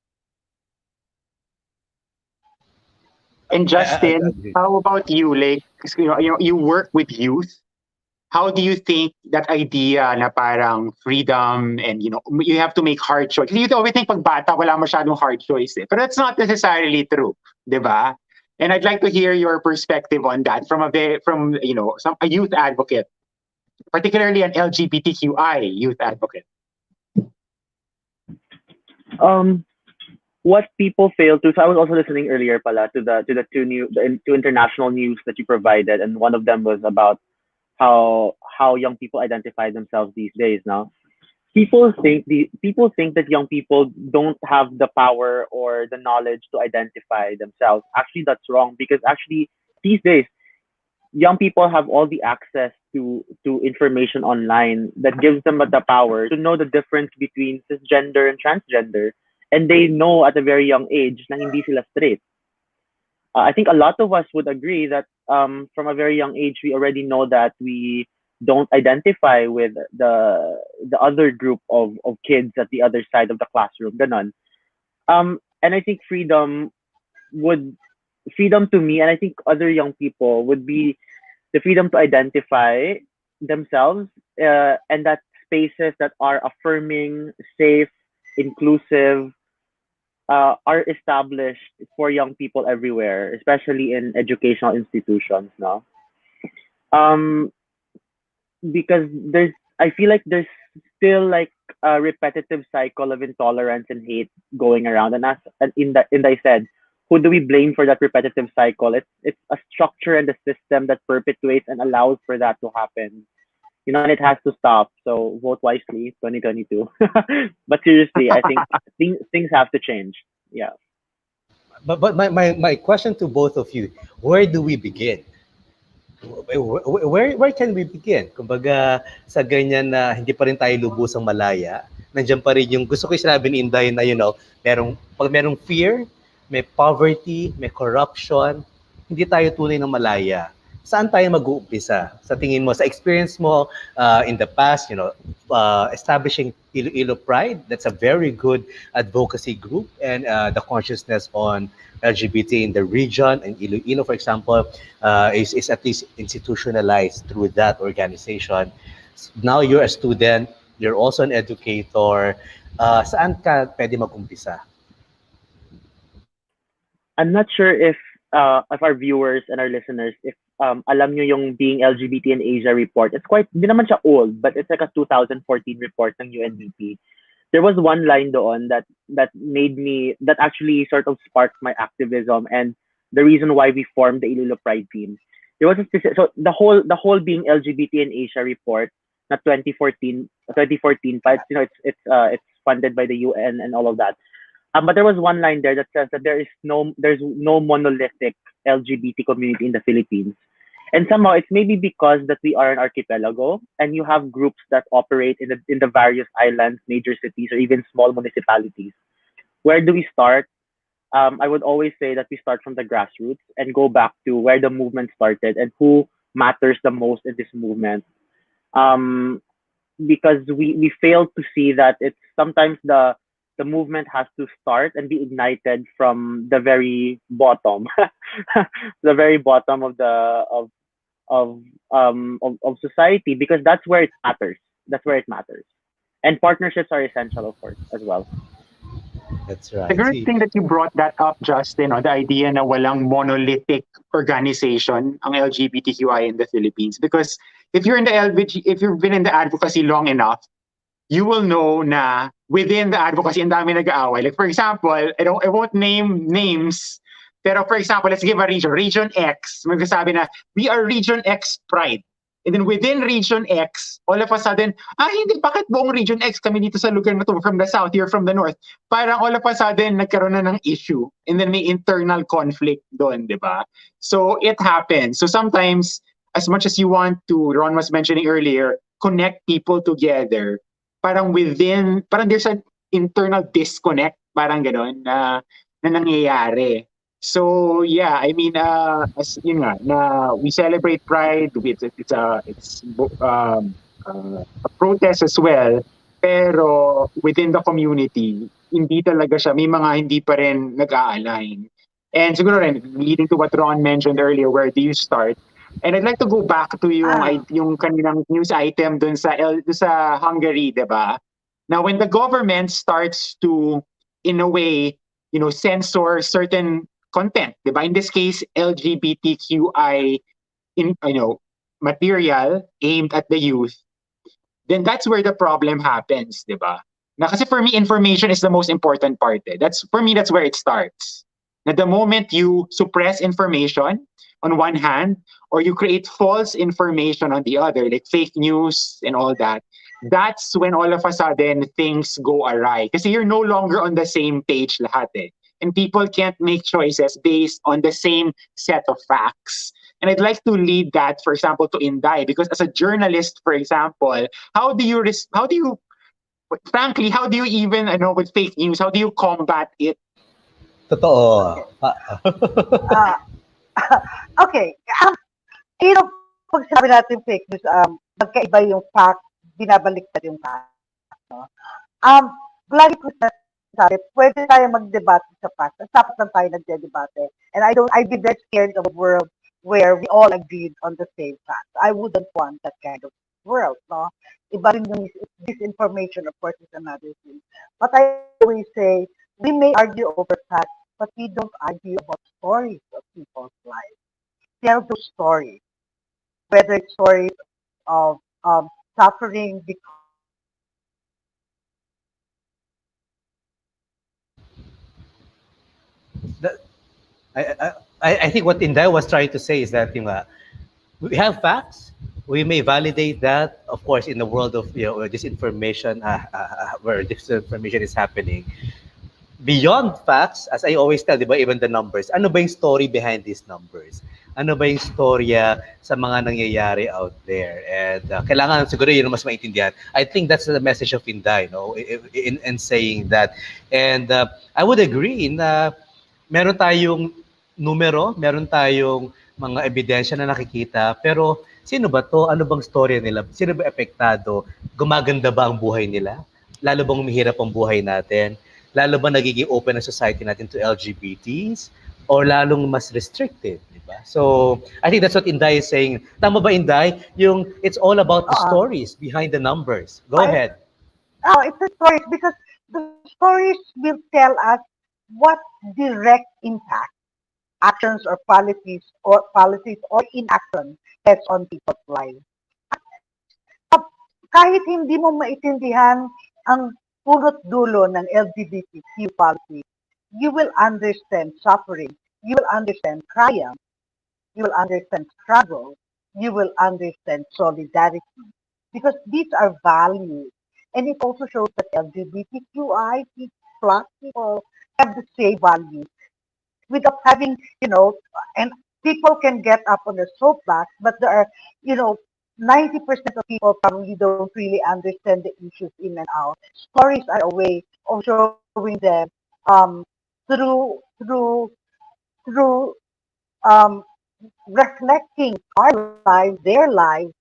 And Justin, agree. how about you? Like, you work with youth. How do you think that idea na parang freedom and you have to make hard choices? You always think pag bata wala masyadong hard choice eh. But that's not necessarily true, 'di ba? And I'd like to hear your perspective on that from a youth advocate, particularly an LGBTQI youth advocate. What people fail to. So I was also listening earlier, pala, to the two international news that you provided, and one of them was about how young people identify themselves these days. Now, people think that young people don't have the power or the knowledge to identify themselves. Actually, that's wrong, because actually these days young people have all the access to information online that gives them the power to know the difference between cisgender and transgender, and they know at a very young age na hindi sila straight. I think a lot of us would agree that from a very young age we already know that we don't identify with the other group of kids at the other side of the classroom. Ganon. And I think freedom to me, and I think other young people, would be the freedom to identify themselves, and that spaces that are affirming, safe, inclusive, are established for young people everywhere, especially in educational institutions now. Um, because I feel like there's still like a repetitive cycle of intolerance and hate going around, and in that I said, who do we blame for that repetitive cycle? It's a structure and a system that perpetuates and allows for that to happen. And it has to stop. So vote wisely, 2022. But seriously, I think things have to change. Yeah. But my question to both of you, where do we begin? Where can we begin? Kumbaga, sa ganyan na hindi pa rin tayo lubusang malaya, nandiyan pa rin yung gusto ko yung sinabi ni Inday na, pag merong fear, may poverty, may corruption, hindi tayo tunay ng malaya. Saan tayo mag-uumpisa? Sa tingin mo, sa experience mo in the past, establishing Iloilo Pride, that's a very good advocacy group, and the consciousness on LGBT in the region, and Iloilo, for example, is at least institutionalized through that organization. Now you're a student, you're also an educator. Saan ka pwede mag-umpisa? I'm not sure if our viewers and our listeners, if alam nyo yung Being LGBT in Asia report. It's quite, hindi naman siya old, but it's like a 2014 report ng UNDP there was one line doon that actually sort of sparked my activism and the reason why we formed the Iloilo Pride team. There was a specific, so the whole being LGBT in Asia report, not 2014, but it's funded by the UN and all of that. But there was one line there that says that there's no monolithic LGBT community in the Philippines. And somehow it's maybe because that we are an archipelago and you have groups that operate in the various islands, major cities, or even small municipalities. Where do we start? I would always say that we start from the grassroots and go back to where the movement started and who matters the most in this movement. Um, because we fail to see that it's sometimes the movement has to start and be ignited from the very bottom, the very bottom of society, because that's where it matters. That's where it matters, and partnerships are essential, of course, as well. That's right. The great thing that you brought that up, Justin, the idea na walang monolithic organization ang LGBTQI in the Philippines. Because if you're in the if you've been in the advocacy long enough, you will know na within the advocacy, ang dami nag-aaway. Like for example, I won't name names, pero for example, let's give a region. Region X, magsasabi na, we are Region X Pride. And then within Region X, all of a sudden, hindi, bakit buong Region X kami dito sa lugar na to, from the south, you're from the north? Parang all of a sudden, nagkaroon na ng issue. And then may internal conflict doon, di ba? So it happens. So sometimes, as much as you want to, Ron was mentioning earlier, connect people together, parang there's an internal disconnect, parang gano'n, na nangyayari. So yeah, I mean, as yun nga, na we celebrate Pride. It's a protest as well. Pero within the community, hindi talaga siya. May mga hindi pa rin nag-a-align. And siguro rin, leading to what Ron mentioned earlier, where do you start? And I'd like to go back to yung kaninang news item dun sa Hungary, diba? Now, when the government starts to, in a way, censor certain content, diba? In this case, LGBTQI material aimed at the youth, then that's where the problem happens, diba? Na kasi for me, information is the most important part. That's where it starts. Na the moment you suppress information on one hand, or you create false information on the other, like fake news and all that, that's when all of a sudden things go awry. Kasi you're no longer on the same page lahat eh. And people can't make choices based on the same set of facts. And I'd like to lead that, for example, to Inday, because as a journalist, for example, how do you even, with fake news, how do you combat it? Totoo. Okay. Pag sabi natin fake news, magkaiba yung fact, binabaliktad yung fact. No? Lagi ko sabi, pwede tayo mag-debate sa fact. Dapat lang tayo nagde-debate. And I'd be very scared of a world where we all agreed on the same fact. I wouldn't want that kind of world, no? Iba rin yung disinformation, of course, is another thing. But I always say, we may argue over facts, but we don't argue about stories of people's lives. Tell those stories, whether it's stories of suffering because I think what Inday was trying to say is that we have facts. We may validate that, of course, in the world of disinformation, where disinformation is happening. Beyond facts, as I always tell, diba, even the numbers, ano ba yung story behind these numbers? Ano ba yung storya sa mga nangyayari out there? And kailangan siguro yun mas maintindihan. I think that's the message of Inday, in saying that. And I would agree na meron tayong numero, meron tayong mga ebidensya na nakikita, pero sino ba to? Ano bang storya nila? Sino ba apektado? Gumaganda ba ang buhay nila? Lalo bang umihirap ang buhay natin? Lalo ba nagiging open ang society natin to LGBTs? Or lalong mas restricted? Diba? So, I think that's what Inday is saying. Tama ba, Inday? It's all about the stories behind the numbers. Go ahead. It's the stories, because the stories will tell us what direct impact actions or policies or inaction has on people's lives. Kahit hindi mo maintindihan ang punot dulo ng LGBTQ policy, you will understand suffering, you will understand triumph, you will understand struggle, you will understand solidarity. Because these are values. And it also shows that LGBTQI plus people have the same values without having, and people can get up on the soapbox, but there are, 90% of people probably don't really understand the issues in and out. Stories are a way of showing them through through um, reflecting our lives, their lives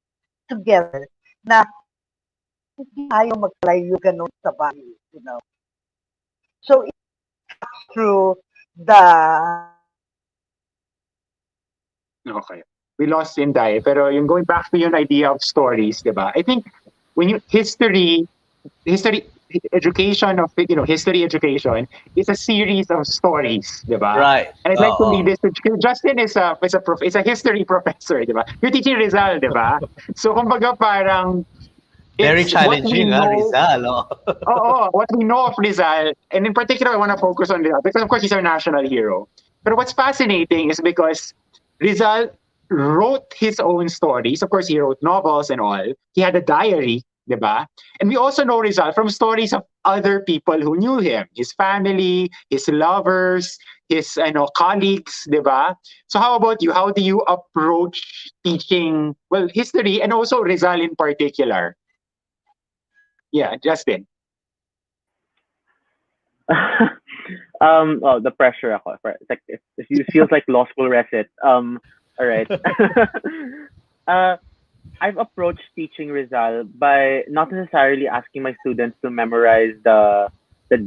together. Na hindi tayo maglayo ganun sa values. So it's through the Okay. We lost Inday, pero yung going back to yung idea of stories, di ba? I think when you history education of history education is a series of stories, di ba? Right. And I'd like to lead this to Justin is a history professor, di ba? You're teaching Rizal, di ba? So kumbaga parang Very it's what we challenging, know- Rizal. Oh. Oo, what we know of Rizal, and in particular, I want to focus on Rizal because, of course, he's our national hero. But what's fascinating is because Rizal wrote his own stories. Of course, he wrote novels and all. He had a diary, diba? And we also know Rizal from stories of other people who knew him, his family, his lovers, his colleagues, diba? So how about you? How do you approach teaching, history and also Rizal in particular? Yeah, Justin. The pressure ako. It's like it feels like law school resit. All right. I've approached teaching Rizal by not necessarily asking my students to memorize the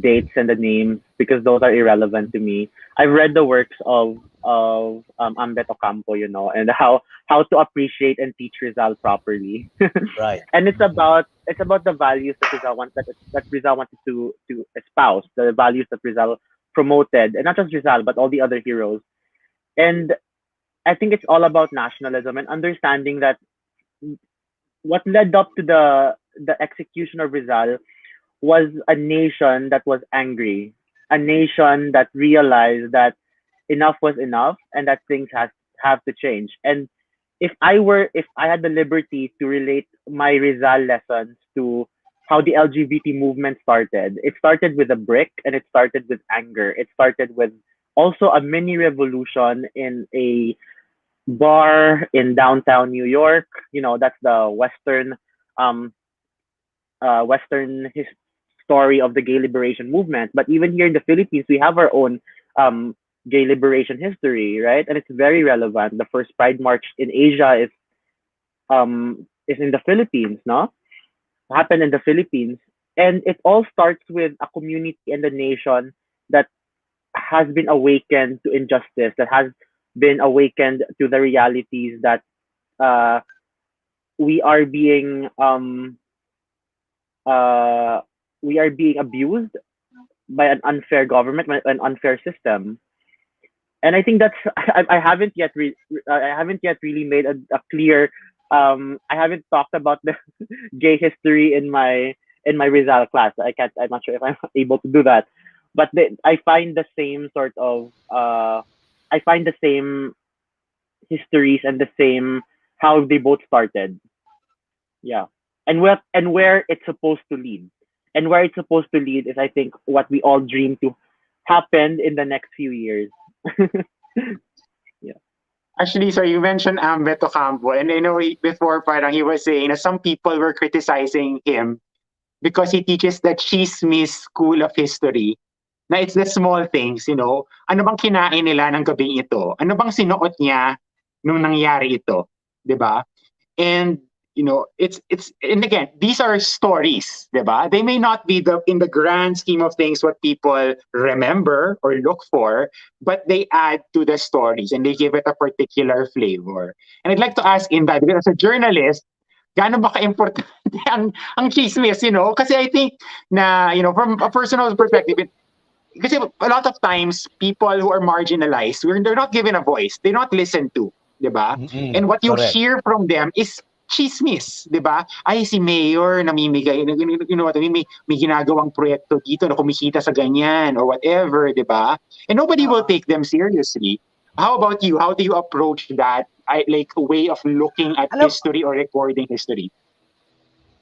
dates and the names because those are irrelevant to me. I've read the works of Ambet Ocampo, and how to appreciate and teach Rizal properly. Right. And it's about the values that Rizal wanted to espouse, the values that Rizal promoted, and not just Rizal but all the other heroes. And I think it's all about nationalism and understanding that what led up to the execution of Rizal was a nation that was angry, a nation that realized that enough was enough and that things have to change. And if I had the liberty to relate my Rizal lessons to how the LGBT movement started, it started with a brick and it started with anger. It started with also a mini revolution in a bar in downtown New York. That's the Western story of the gay liberation movement. But even here in the Philippines, we have our own gay liberation history, right? And it's very relevant. The first Pride March in Asia is in the Philippines, no? Happened in the Philippines, and it all starts with a community and a nation that has been awakened to injustice, that has been awakened to the realities that we are being abused by an unfair government, by an unfair system. And I think that's I haven't yet really made a clear. I haven't talked about the gay history in my Rizal class. I'm not sure if I'm able to do that, but I find the same sort of I find the same histories and the same how they both started. Yeah, and where it's supposed to lead, and where it's supposed to lead is, I think, what we all dream to happen in the next few years. Yeah. Actually, so you mentioned Beto Campo, and I know before parang he was saying na some people were criticizing him because he teaches the chismis school of history. Na it's the small things, Ano bang kinain nila ng gabing ito? Ano bang sinuot niya nung nangyari ito? 'Di ba? And it's and again, these are stories, diba? They may not be in the grand scheme of things what people remember or look for, but they add to the stories and they give it a particular flavor. And I'd like to ask Inday, because as a journalist, gaano ba ka-importante ang chismis, Kasi I think na, from a personal perspective, kasi a lot of times people who are marginalized, they're not given a voice, they're not listened to, diba? Mm-mm. And what you Correct. hear from them is chismis, di ba? Ay, si Mayor namimigay, you know what, may ginagawang proyekto dito na kumikita sa ganyan or whatever, di ba? And nobody will take them seriously. How about you? How do you approach that like way of looking at Alam, history or recording history?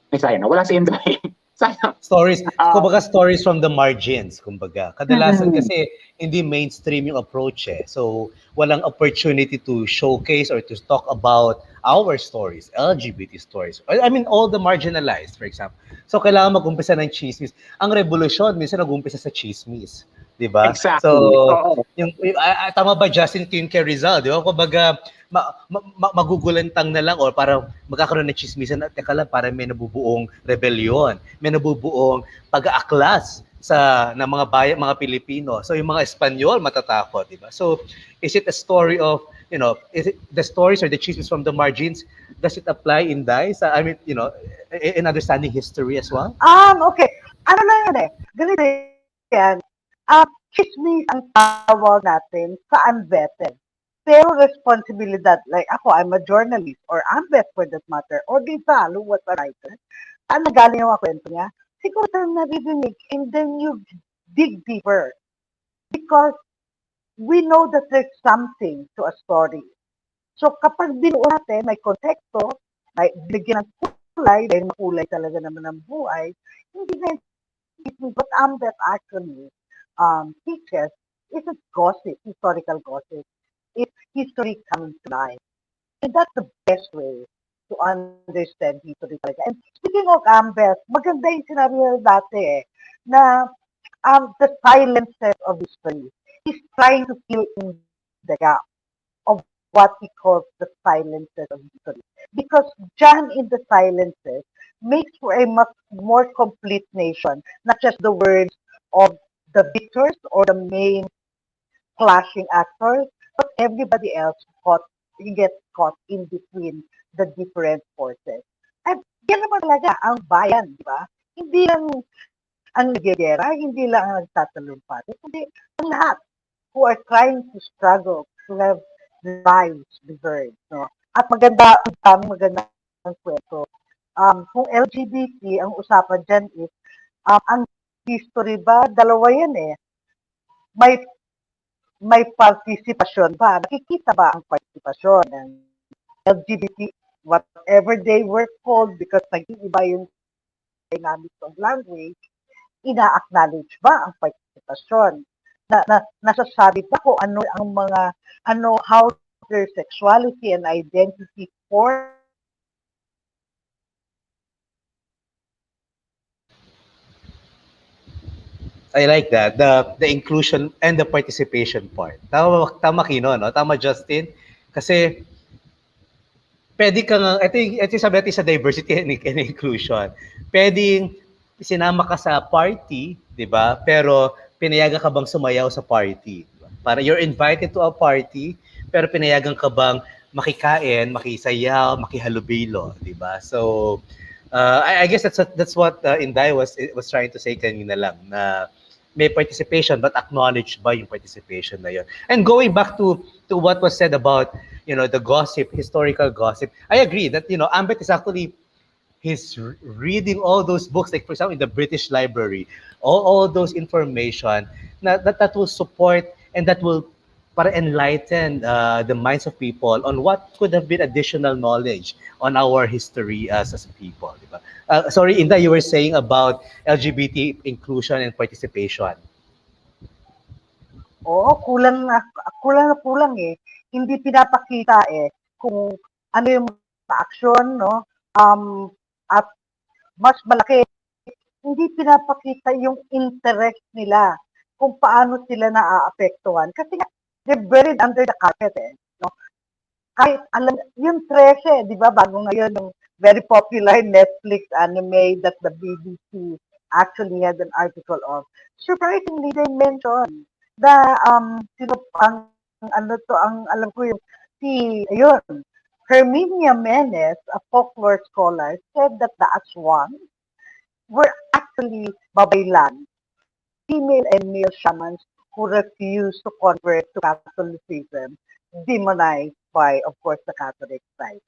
Ay, sayang na. Wala si Inday. Sayang. Stories, Ah, kumbaga stories from the margins, kumbaga. Kadalasan mm, kasi hindi mainstream yung approach eh. So, walang opportunity to showcase or to talk about our stories, LGBT stories. I mean, all the marginalized, for example. So, kailangan mag-umpisa ng chismis. Ang revolusyon, minsan nag-umpisa sa chismis. Di ba? exactly. So, Oo. tama ba Justin Kim kay Rizal, di ba? Kumbaga, magugulantang na lang or parang magkakaroon ng chismisan at teka lang, parang may nabubuong rebellion, may nabubuong pag-aaklas sa ng mga bayan, mga Pilipino. So yung mga Espanyol matatakot, di ba? So is it a story of, you know, is it the stories or the chismis from the margins, does it apply in DICE? I mean, you know, in understanding history as well? Okay. Ano na yan eh. Ganito yan. Chismis ang tawag natin sa unvetted. Pero responsibilidad, like ako, I'm a journalist, or unvet for that matter, or di Salo was a writer. Saan nagaling yung mga kwento niya? Siguro tayo naririnig, and then you dig deeper. Because we know that there's something to a story. So kapag binuo natin, may konteksto, may bigyan ng kulay, dahil makulay talaga naman ang buhay, hindi na what that actually teaches isn't gossip, historical gossip. It's history coming to life. And that's the best way to understand history talaga. And speaking of Ambeth, maganda yung sinabi niya dati na the silences of history. He's trying to fill in the gap of what he calls the silences of history. Because John in the silences makes for a much more complete nation, not just the words of the victors or the main clashing actors, but everybody else gets caught in between the different forces. At yan naman talaga ang bayan, di ba? Hindi lang ang nagigera, hindi lang ang nagtatalumpati, kundi ang lahat who are trying to struggle to have lives deserved. No? At magandang kwento. Kung LGBT, ang usapan dyan is, ang history ba, dalawa yan eh. May partisipasyon ba? Nakikita ba ang partisipasyon ng LGBT, whatever they were called, because nag-iiba yung dynamics of language, ina-acknowledge ba ang partisipasyon? Nasasabi ba kung ano ang mga, how their sexuality and identity form? I like that. The inclusion and the participation part. Tama Kino, no? Tama Justin. Kasi pwede kang, ito yung sabi natin sa diversity and inclusion. Pwedeng sinama ka sa party, di ba? Pero pinayagan ka bang sumayaw sa party? Diba? Para you're invited to a party, pero pinayagan ka bang makikain, makisayaw, makihalubilo, di ba? So, I guess that's what Inday was trying to say kanina lang, na may participation but acknowledged by yung participation na yun. And going back to what was said about, you know, the gossip, historical gossip, I agree that, you know, Ambet is actually, he's reading all those books, like for example in the British Library, all those information that will support and that will para enlighten the minds of people on what could have been additional knowledge on our history as a people. Diba? Sorry, Inda, you were saying about LGBT inclusion and participation. Oo, kulang eh. Hindi pinapakita kung ano yung action, no? At mas malaki, hindi pinapakita yung interest nila kung paano sila naaapektuhan. Kasi nga, they're buried under the carpet no? Kahit alam, yung 13, di ba, bago ngayon yung very popular Netflix anime that the BBC actually had an article of. Surprisingly, they mentioned the, ang alam ko yung, Herminia Menes, a folklore scholar, said that the aswang were actually babaylan, female and male shamans who refused to convert to Catholicism, demonized by, of course, the Catholic side.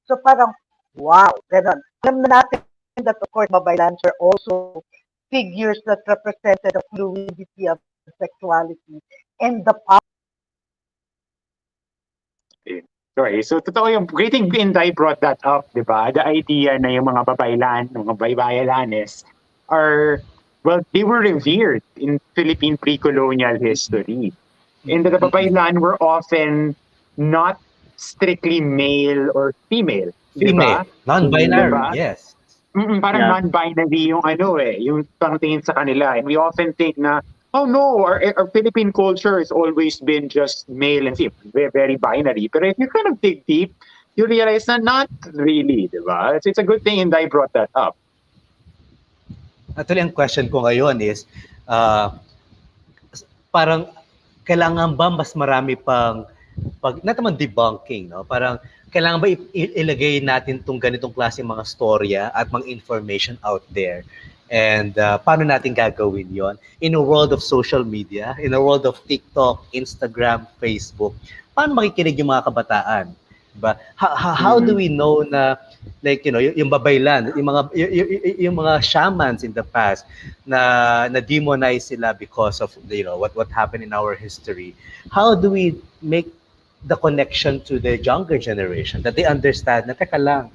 So parang Wow, ganon. Alam na natin that of course babaylans are also figures that represented the fluidity of sexuality and the power. Okay, so totoo yung great thing Inday brought that up, di ba? The idea na yung mga babaylan, mga baybayalanes are, well, they were revered in Philippine pre-colonial history. And the babaylan were often not strictly male or female, di ba? Female, non-binary, Diba? yes. Parang Yeah. non-binary yung yung pangtingin sa kanila. And we often think na, oh no, our Philippine culture has always been just male and female, very, very binary. But if you kind of dig deep, you realize na not really, di ba? It's a good thing Inday brought that up. Actually, ang question ko ngayon is, uh, parang kailangan ba mas marami pang not naman debunking, no? Parang kailangan ba ilagay natin tong ganitong klaseng mga storya at mga information out there? And paano natin gagawin yon in a world of social media, in a world of TikTok, Instagram, Facebook? Paano makikinig yung mga kabataan? Diba? How do we know na, like, you know, yung babaylan, yung mga shamans in the past na demonize sila because of, you know, what happened in our history? How do we make the connection to the younger generation that they understand na teka lang,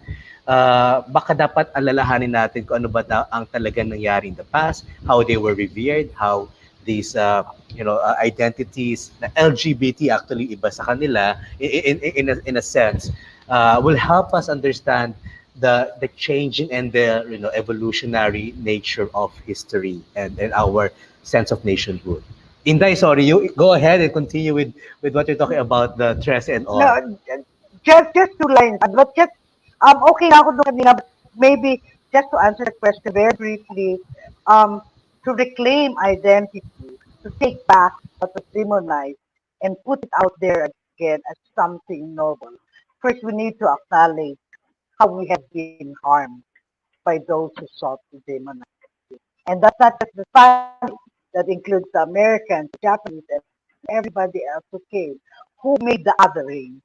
baka dapat alalahanin natin kung ano ba ang talagang nangyari in the past, how they were revered, how these identities na LGBT actually iba sa kanila in a sense, will help us understand the changing and the, you know, evolutionary nature of history and our sense of nationhood. Inday, sorry, you go ahead and continue with what you're talking about, the dress and all. No, just 2 lines. But just, okay na ako doon kanina, but maybe just to answer the question very briefly, to reclaim identity, to take back what was demonized and put it out there again as something noble. First, we need to acknowledge how we have been harmed by those who sought to demonize it. And that's not just the Spanish, that includes the Americans, the Japanese, and everybody else who came, who made the othering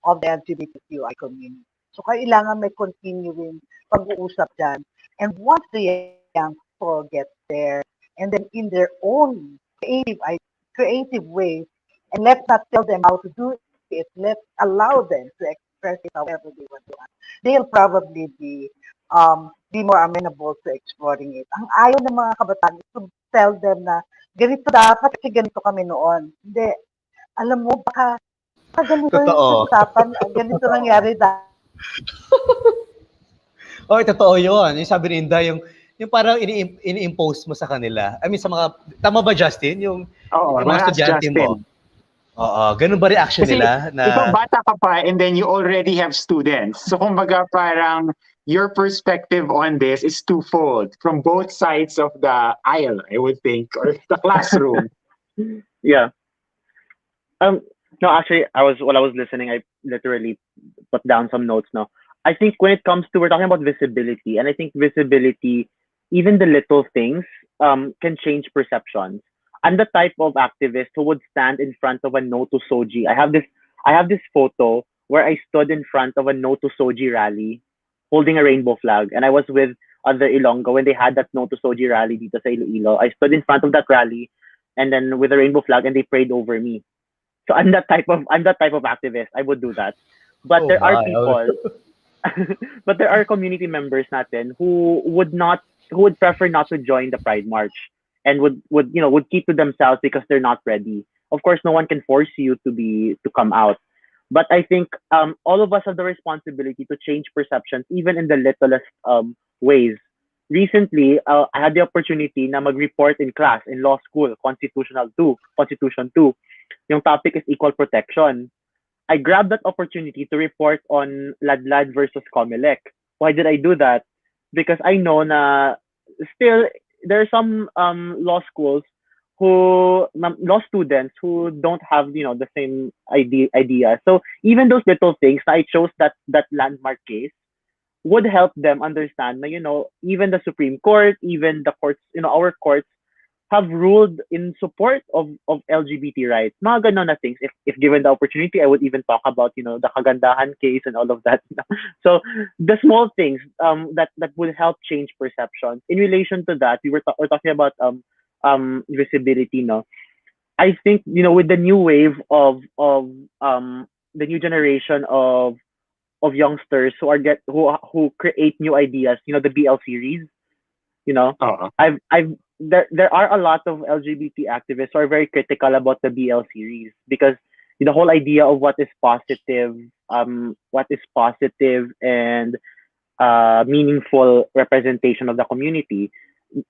of the LGBTQI community. So kailangan may continuing pag-uusap dyan. And once the young people get there, and then in their own creative ways, and let's not tell them how to do it, let's allow them to express it however they want to. They'll probably be more amenable to exploring it. Ang ayaw ng mga kabataan is to tell them na ganito dapat kasi ganito kami noon. Hindi. Alam mo, baka ganito Totoo. yung usapan, ganito nangyari dahil. Oh, totoo yun. Yung sabi ni Inday, yung parang ini-impose mo sa kanila. I mean, sa mga, tama ba, Justin? Yung mga estudyante mo. Oo, ganun ba reaction Kasi nila? Na, ikaw bata ka pa and then you already have students. So kumbaga parang your perspective on this is twofold from both sides of the aisle, I would think, or the classroom. Yeah. No, actually, while I was listening, I literally put down some notes now. I think when it comes to, we're talking about visibility, and I think visibility, even the little things, can change perceptions. I'm the type of activist who would stand in front of a no to Soji. I have this photo where I stood in front of a no to Soji rally, holding a rainbow flag, and I was with other Ilonggo when they had that no to Soji rally dito sa Iloilo. I stood in front of that rally, and then with a rainbow flag, and they prayed over me. So I'm that type of activist. I would do that. But there are people, but there are community members natin who would prefer not to join the Pride March and would keep to themselves because they're not ready. Of course, no one can force you to come out. But I think all of us have the responsibility to change perceptions, even in the littlest ways. Recently, I had the opportunity na mag-report in class in law school, Constitution 2. Yung topic is equal protection. I grabbed that opportunity to report on Ladlad versus Comelec. Why did I do that? Because I know na still there are some law students who don't have the same idea. So even those little things, I chose that landmark case would help them understand na even the Supreme Court, even the courts, our courts have ruled in support of LGBT rights. Mga ganon na things. If given the opportunity, I would even talk about, the kagandahan case and all of that. So the small things that would help change perception. In relation to that, we're talking about visibility, no. I think, with the new wave of the new generation of youngsters who create new ideas, the BL series, you know, Oo. there are a lot of LGBT activists who are very critical about the BL series because the whole idea of what is positive and meaningful representation of the community.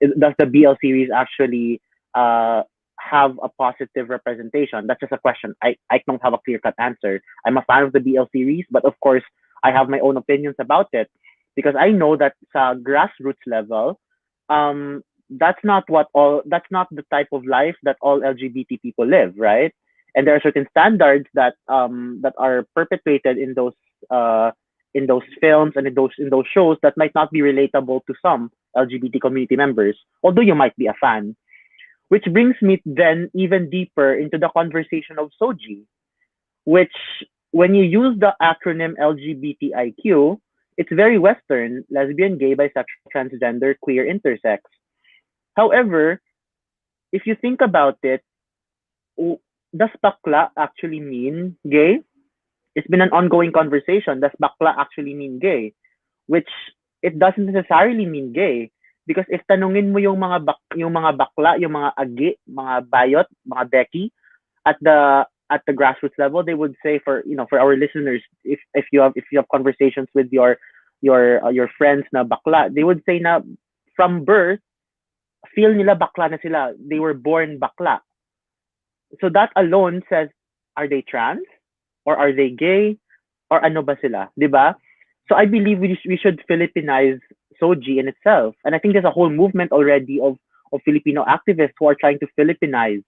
Does the BL series actually have a positive representation? That's just a question. I don't have a clear cut answer. I'm a fan of the BL series, but of course, I have my own opinions about it because I know that sa grassroots level, that's not the type of life that all LGBT people live, right? And there are certain standards that are perpetuated in those films and in those shows that might not be relatable to some LGBT community members, although you might be a fan. Which brings me then even deeper into the conversation of Soji, which when you use the acronym LGBTIQ, it's very Western, lesbian, gay, bisexual, transgender, queer, intersex. However, if you think about it, does bakla actually mean gay? It's been an ongoing conversation. Does bakla actually mean gay? Which it doesn't necessarily mean gay. Because if tanungin mo yung mga bakla, yung mga agi, mga bayot, mga beki at the grassroots level, they would say for our listeners, if you have conversations with your friends na bakla, they would say na from birth, feel nila bakla na sila. They were born bakla. So that alone says, are they trans? Or are they gay? Or ano ba sila? Diba? So I believe we should Filipinize Soji in itself. And I think there's a whole movement already of Filipino activists who are trying to Filipinize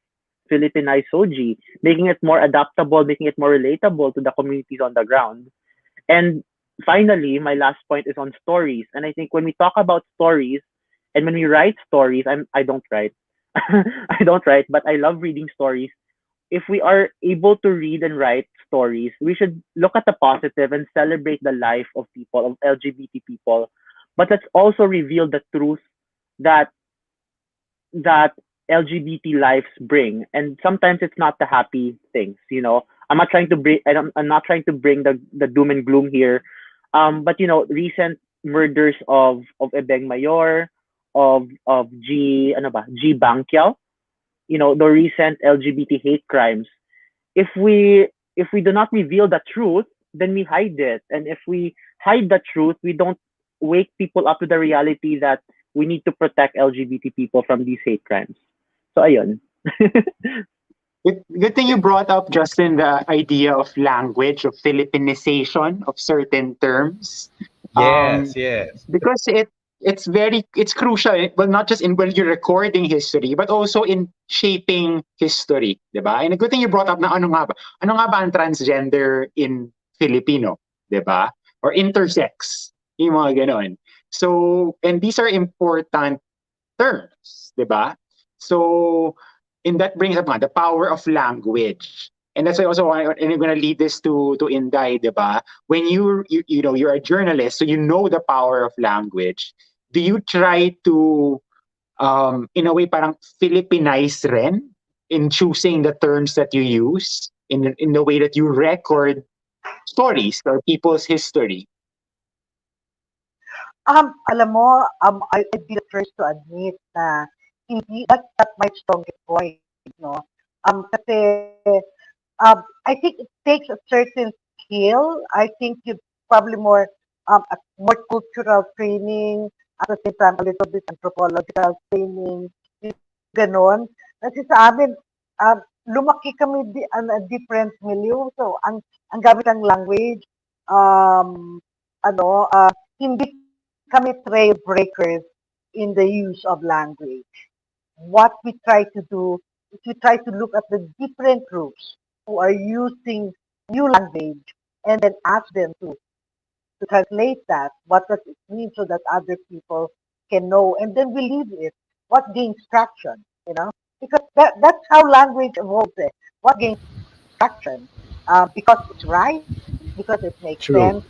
Soji, making it more adaptable, making it more relatable to the communities on the ground. And finally, my last point is on stories. And I think when we talk about stories and when we write stories, I don't write. I don't write, but I love reading stories. If we are able to read and write stories, we should look at the positive and celebrate the life of people, of LGBT people. But let's also reveal the truth that LGBT lives bring. And sometimes it's not the happy things, I'm not trying to bring I'm not trying to bring the doom and gloom here. But recent murders of Ebeng Mayor, of G Bangkiao, the recent LGBT hate crimes. If we do not reveal the truth, then we hide it. And if we hide the truth, we don't wake people up to the reality that we need to protect LGBT people from these hate crimes. So ayun. Good thing you brought up, Justin, the idea of language, of Filipinization of certain terms. Yes. Because it's crucial, well, not just in when you're recording history, but also in shaping history, diba? And a good thing you brought up na ano nga ba ang transgender in Filipino, diba? Or intersex, yung mga ganon. So, and these are important terms, diba? So, and that brings up the power of language. And that's why also, and I'm going to lead this to Inday, diba? When you're a journalist, so you know the power of language. Do you try to, in a way, parang Filipinize rin in choosing the terms that you use in the way that you record stories or people's history? Alam mo, I'd be the first to admit na hindi, that's not my strongest point, no? Kasi, I think it takes a certain skill. I think you probably more cultural training, at the same time, a little bit anthropological training, ganon. Kasi sa amin, lumaki kami a different milieu. So, ang gamit ng language, hindi kami trail breakers in the use of language. What we try to do is we try to look at the different groups who are using new language and then ask them to translate that, what does it mean so that other people can know, and then we leave it. What gains traction? you know, because that's how language evolves. What gains traction? Because it's right, because it makes True. sense.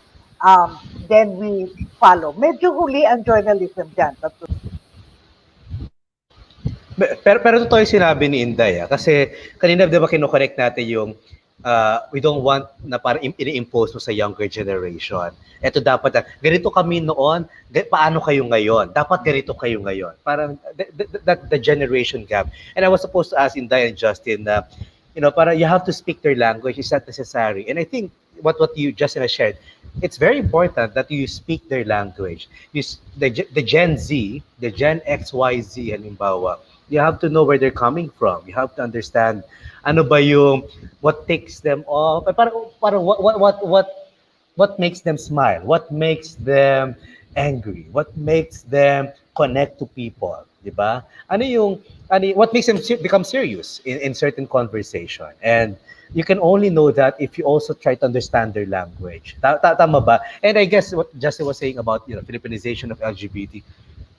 Then we follow. Medyo huli ang journalism dyan. Pero totoo yung sinabi ni Inday, kasi kanina 'di ba kino-connect natin yung we don't want na para ini-impose mo sa younger generation. Ito dapat ganito kami noon, paano kayo ngayon? Dapat ganito kayo ngayon. Parang the generation gap. And I was supposed to ask Inday and Justin na para you have to speak their language, is that necessary? And I think what you just shared, it's very important that you speak their language. The Gen Z, the Gen X, Y, Z, halimbawa, you have to know where they're coming from. You have to understand ano ba yung what takes them off. Parang what makes them smile? What makes them angry? What makes them connect to people, 'di ba? What makes them become serious in certain conversation? And you can only know that if you also try to understand their language. Tama ba? And I guess what Justin was saying about Filipinization of LGBT,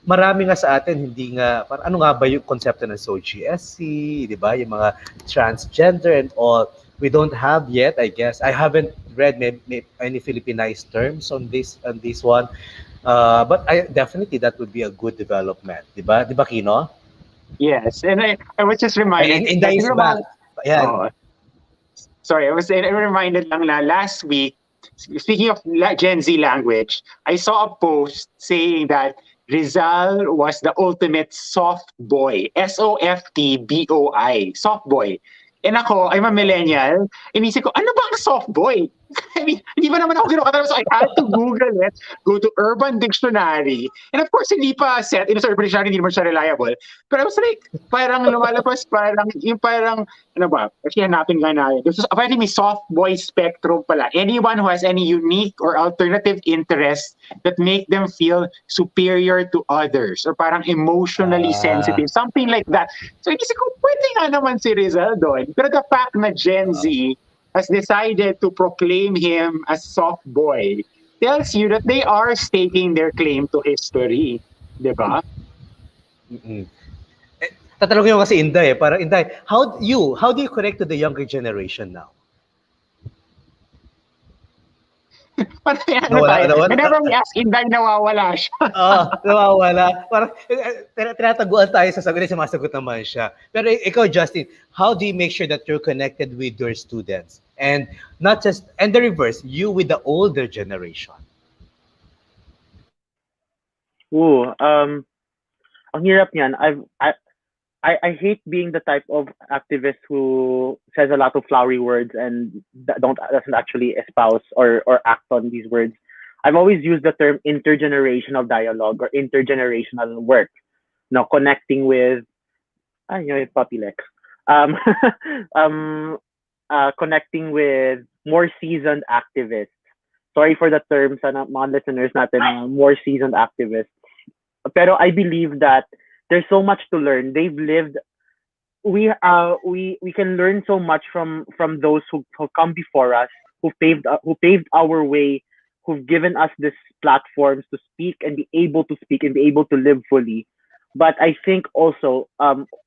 marami nga sa atin hindi nga ano nga ba yung konsepto ng SOGSC, 'di ba? Yung mga transgender and all. We don't have yet, I guess. I haven't read any Filipinized terms on this one. But definitely that would be a good development, 'di ba? 'Di ba, Quino? Yes, and I was just reminded. And Inday's back. Ayan. Oh, sorry, I reminded lang na last week, speaking of Gen Z language, I saw a post saying that Rizal was the ultimate soft boy. SOFTBOI. Soft boy. And ako, I'm a millennial. Inisip ko, ano ba ang soft boy? I mean, hindi ba naman ako kinukatawa? So I had to Google it, go to Urban Dictionary. And of course, hindi pa set. Sa Urban Dictionary, hindi naman siya reliable. But I was like, parang lumalabas, ano ba? Actually, hanapin nga natin. Apparently, may soft boy spectrum pala. Anyone who has any unique or alternative interests that make them feel superior to others or parang emotionally sensitive. Something like that. So, inisip ko, pwede nga naman si Rizal doon. Pero the fact na Gen Z has decided to proclaim him as soft boy tells you that they are staking their claim to history, di ba? Tatanungin ko kasi Inday, parang Inday, how do you connect to the younger generation now? Whenever we ask Inday, nawawala siya. Nawawala. Parang tinataguan tayo sa sagot, sumasagot naman siya. Pero ikaw, Justin, how do you make sure that you're connected with your students? And not just, and the reverse, you with the older generation? Ang hirap niyan. I hate being the type of activist who says a lot of flowery words and doesn't actually espouse or act on these words. I've always used the term intergenerational dialogue or intergenerational work. Connecting with puppy legs. Connecting with more seasoned activists. Sorry for the term sa mga listeners natin, more seasoned activists. Pero I believe that there's so much to learn. They've lived. We can learn so much from those who come before us, who paved our way, who've given us these platforms to speak and be able to speak and be able to live fully. But I think also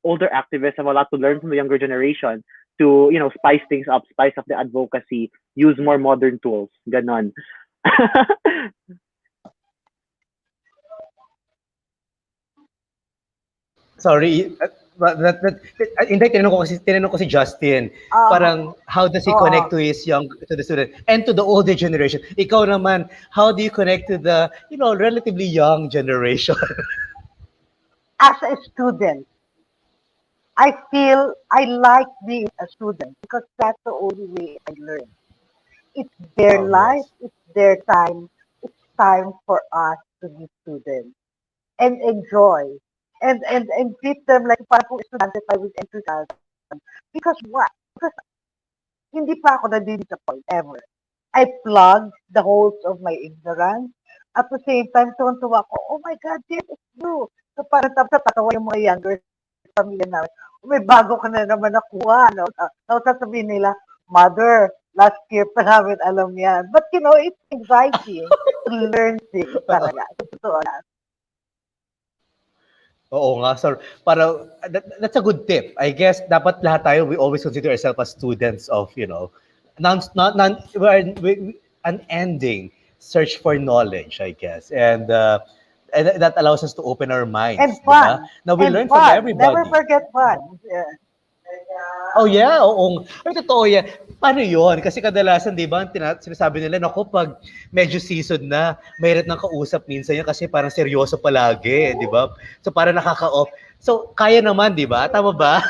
older activists have a lot to learn from the younger generation to spice things up, spice up the advocacy, use more modern tools. Ganon. Sorry, hindi, tinanong ko si Justin. Parang how does he connect to the student and to the older generation? Ikaw naman, how do you connect to the relatively young generation? As a student, I feel I like being a student because that's the only way I learn. It's their life, it's their time. It's time for us to be students and enjoy and treat them like parang estudyante tayo with enthusiasm. Because what? Because hindi pa ako na-disappoint ever. I plugged the holes of my ignorance. At the same time, tuwan-tuwa ko, oh my God, this is you. So parang tapos natatawa yung mga younger pamilya namin. May bago ka na naman nakuha. Tapos sasabihin nila, Mother, last year pa namin alam yan. But it's exciting to learn things talaga. Totoo lang. Oo nga. So, para that's a good tip. I guess dapat lahat tayo, we always consider ourselves as students of, we're unending search for knowledge, I guess. And that allows us to open our And minds, di ba? fun. Now we And learn from fun. Never everybody. forget fun. Yeah. Oh yeah, oo. Ay, totoo yan. Paano yun? Kasi kadalasan, di ba, sinasabi nila, naku, pag medyo season na, mahirap ng kausap minsan yan kasi parang seryoso palagi, di ba? So parang nakaka-off. So, kaya naman, di ba? Tama ba?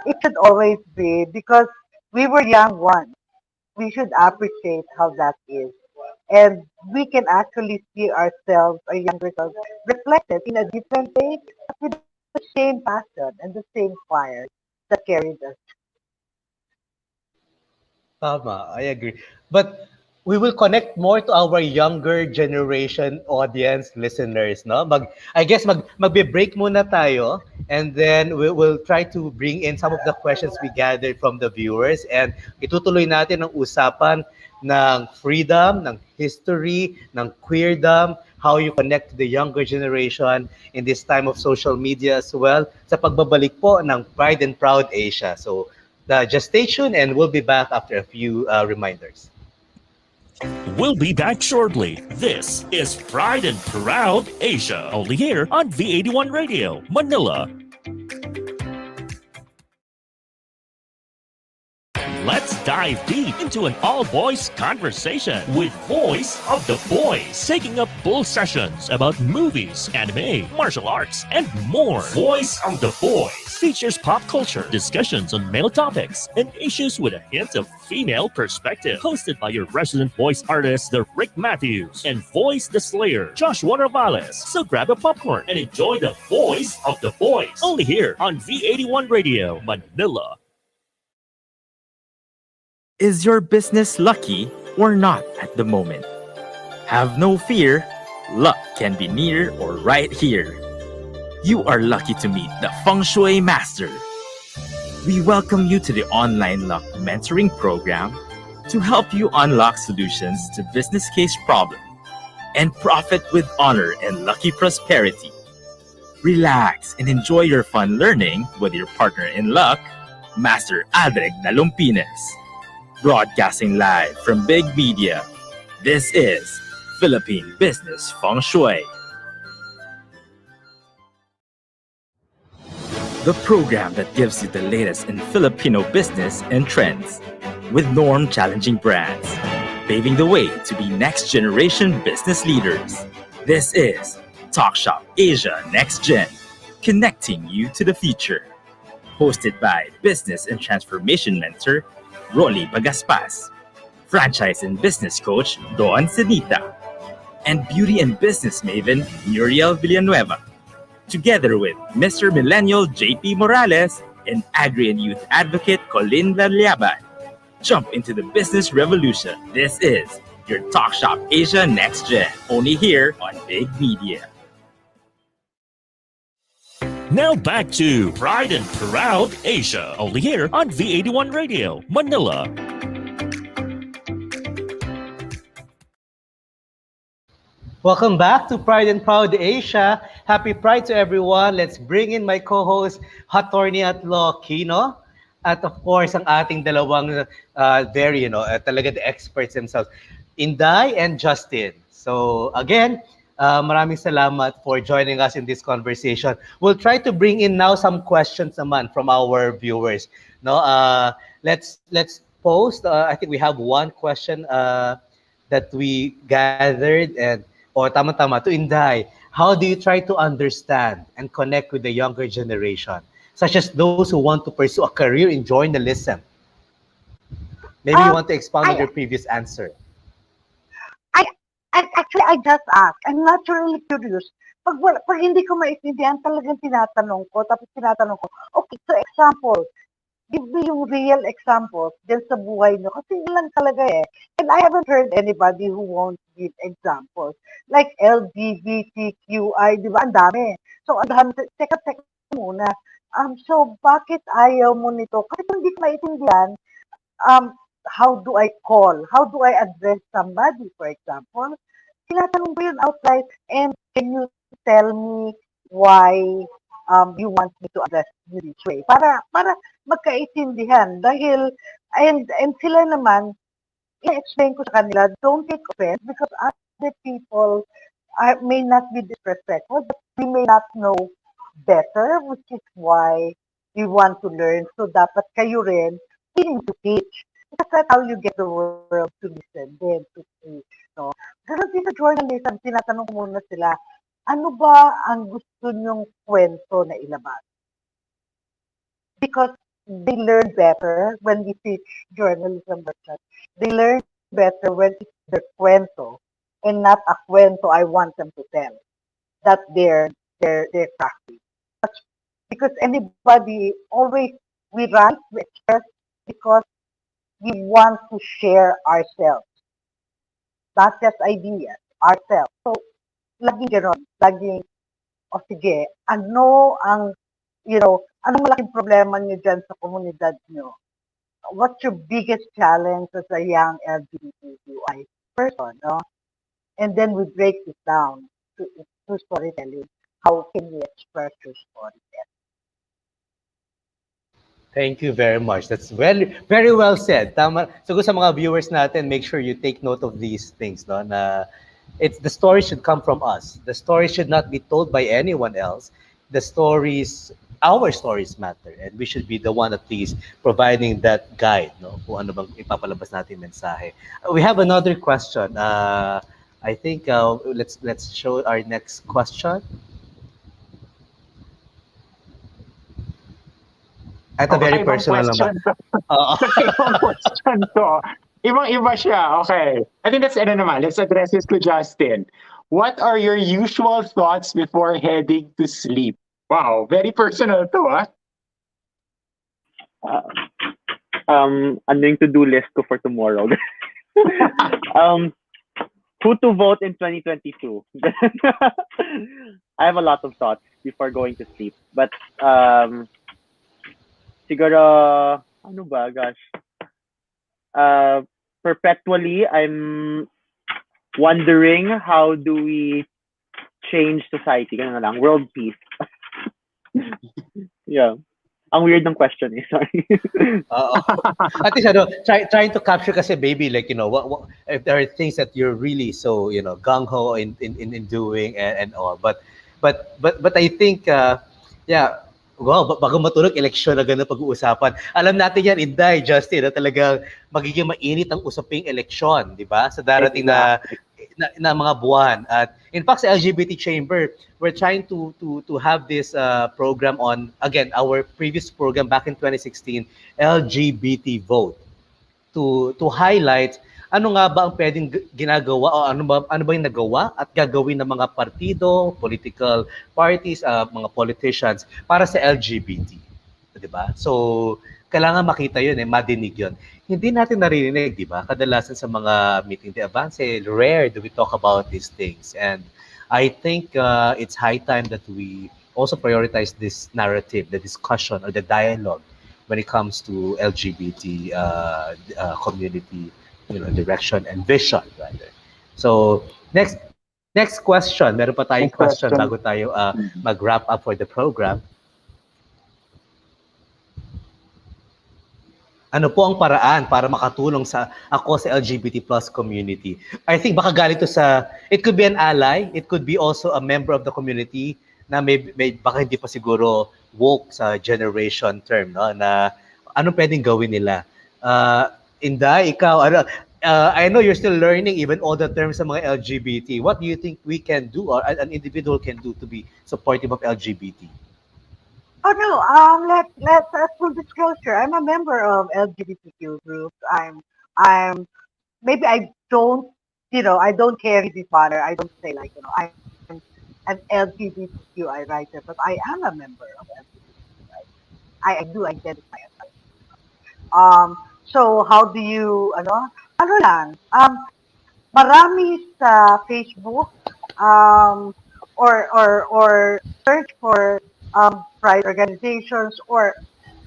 It should always be because we were young once. We should appreciate how that is. And we can actually see ourselves, our younger selves, reflected in a different way, but with the same passion and the same fire that carried us. Tama, I agree. But we will connect more to our younger generation audience listeners, no? I guess magbe-break muna tayo and then we will try to bring in some of the questions we gathered from the viewers and itutuloy natin ang usapan ng freedom, ng history, ng queerdom, how you connect to the younger generation in this time of social media as well sa pagbabalik po ng Pride and Proud Asia. So just stay tuned and we'll be back after a few reminders. We'll be back shortly. This is Pride and Proud Asia, only here on V81 Radio, Manila. Let's dive deep into an all-boys conversation with Voice of the Boys, taking up full sessions about movies, anime, martial arts, and more. Voice of the Boys features pop culture, discussions on male topics, and issues with a hint of female perspective. Hosted by your resident voice artist, the Rick Matthews, and Voice the Slayer, Joshua Ravales. So grab a popcorn and enjoy the Voice of the Boys, only here on V81 Radio, Manila. Is your business lucky or not at the moment? Have no fear, luck can be near or right here. You are lucky to meet the Feng Shui Master. We welcome you to the online luck mentoring program to help you unlock solutions to business case problems and profit with honor and lucky prosperity. Relax and enjoy your fun learning with your partner in luck, Master Adric Nalumpines. Broadcasting live from Big Media, this is Philippine Business Feng Shui. The program that gives you the latest in Filipino business and trends, with norm-challenging brands, paving the way to be next-generation business leaders. This is Talk Shop Asia Next Gen, connecting you to the future. Hosted by Business and Transformation Mentor, Rolly Bagaspas, Franchise and Business Coach, Don Senita, and Beauty and Business Maven, Muriel Villanueva. Together with Mr. Millennial JP Morales and Agri and Youth Advocate Colin Valliaban. Jump into the business revolution. This is your Talk Shop Asia Next Gen, only here on Big Media. Now back to Pride and Proud Asia, only here on V81 Radio, Manila. Welcome back to Pride and Proud Asia. Happy Pride to everyone. Let's bring in my co-host, attorney at law, Quino. At of course, ang ating dalawang talaga the experts themselves, Inday and Justin. So again, maraming salamat for joining us in this conversation. We'll try to bring in now some questions naman from our viewers. No, let's post. I think we have one question that we gathered tama to Inday. How do you try to understand and connect with the younger generation, such as those who want to pursue a career in journalism? Maybe you want to expound on your previous answer. Actually, I just ask. I'm naturally curious. Pag hindi ko maintindihan, talagang tinatanong ko. Tapos tinatanong ko, okay, so example, give me yung real examples dyan sa buhay nyo. Kasi yun lang talaga eh. And I haven't heard anybody who won't give examples. Like LGBTQI, di ba? Ang dami. So, ang dami. Teka muna. So, bakit ayaw mo nito? Kasi kung hindi ko maintindihan, how do I call? How do I address somebody, for example? Tinatanong ko yun outright, and can you tell me why you want me to address you this way. Para magkaintindihan. Dahil, and sila naman, i-explain ko sa kanila, don't take offense because other people may not be disrespectful, but we may not know better, which is why we want to learn. So dapat kayo rin willing to teach. Because that's how you get the world to listen, then to teach. No? Pero din sa journalism, tinatanong ko muna sila, ano ba ang gusto nyong kwento na ilabas? Because they learn better when we teach journalism workshops. They learn better when it's their kwento and not a kwento I want them to tell. That they're crafty. Because anybody always we write, we express because we want to share ourselves, not just ideas, ourselves. So laging gano'n, laging o sige, ano ang anong malaking problema niyo dyan sa komunidad niyo? What's your biggest challenge as a young LGBTQI person, no? And then we break it down to storytelling. How can you express your story? Thank you very much. That's very very well said. Tama. So sa mga viewers natin, make sure you take note of these things, no? Na it's the story should come from us. The story should not be told by anyone else. The stories, our stories matter, and we should be the one at least providing that guide, no? Kung ano bang ipapalabas natin mensahe. We have another question. I think let's show our next question. Ito very Ibang personal naman. question to. Ibang question to. Ibang-iba siya. Okay. I think that's naman. Let's address this to Justin. What are your usual thoughts before heading to sleep? Wow, very personal to, ah. Ano yung to-do list ko for tomorrow? Who to vote in 2022? I have a lot of thoughts before going to sleep. But, siguro, ano ba, gosh. Perpetually, I'm wondering how do we change society? Ganun na lang. World peace. Yeah. Ang weird ng question eh. Sorry. At least trying to capture kasi baby, like what if there are things that you're really so gung ho in doing and all, but I think yeah. Wow, bago matulog, eleksyon na gano'n pag-uusapan. Alam natin yan, Inday, Justin, na talagang magiging mainit ang usaping eleksyon, di ba? Sa darating na mga buwan. At in fact, sa LGBT Chamber, we're trying to have this program on, again, our previous program back in 2016, LGBT Vote, to highlight ano nga ba ang pwedeng ginagawa o ano ba yung nagawa at gagawin ng mga partido, political parties, mga politicians para sa LGBT, 'di ba? So kailangan makita 'yun madinig 'yun. Hindi natin naririnig, 'di ba? Kadalasan sa mga meeting de avance, rare do we talk about these things. And I think it's high time that we also prioritize this narrative, the discussion or the dialogue when it comes to LGBT community, direction and vision rather. So next question, meron pa tayong question bago tayo mag-wrap up for the program. Ano po ang paraan para makatulong ako sa LGBT plus community? I think baka galing to it could be an ally, it could be also a member of the community na may baka hindi pa siguro woke sa generation term, no? Na anong pwedeng gawin nila? Inday, ikaw, I know you're still learning even all the terms sa mga LGBT. What do you think we can do or an individual can do to be supportive of LGBT? Oh no, let's full disclosure. I'm a member of LGBTQ groups. I'm maybe I don't I don't carry this banner. I don't say like I'm an LGBTQI writer, but I am a member of LGBTQI. I do identify as such. So how do you ano lang marami sa Facebook or search for pride organizations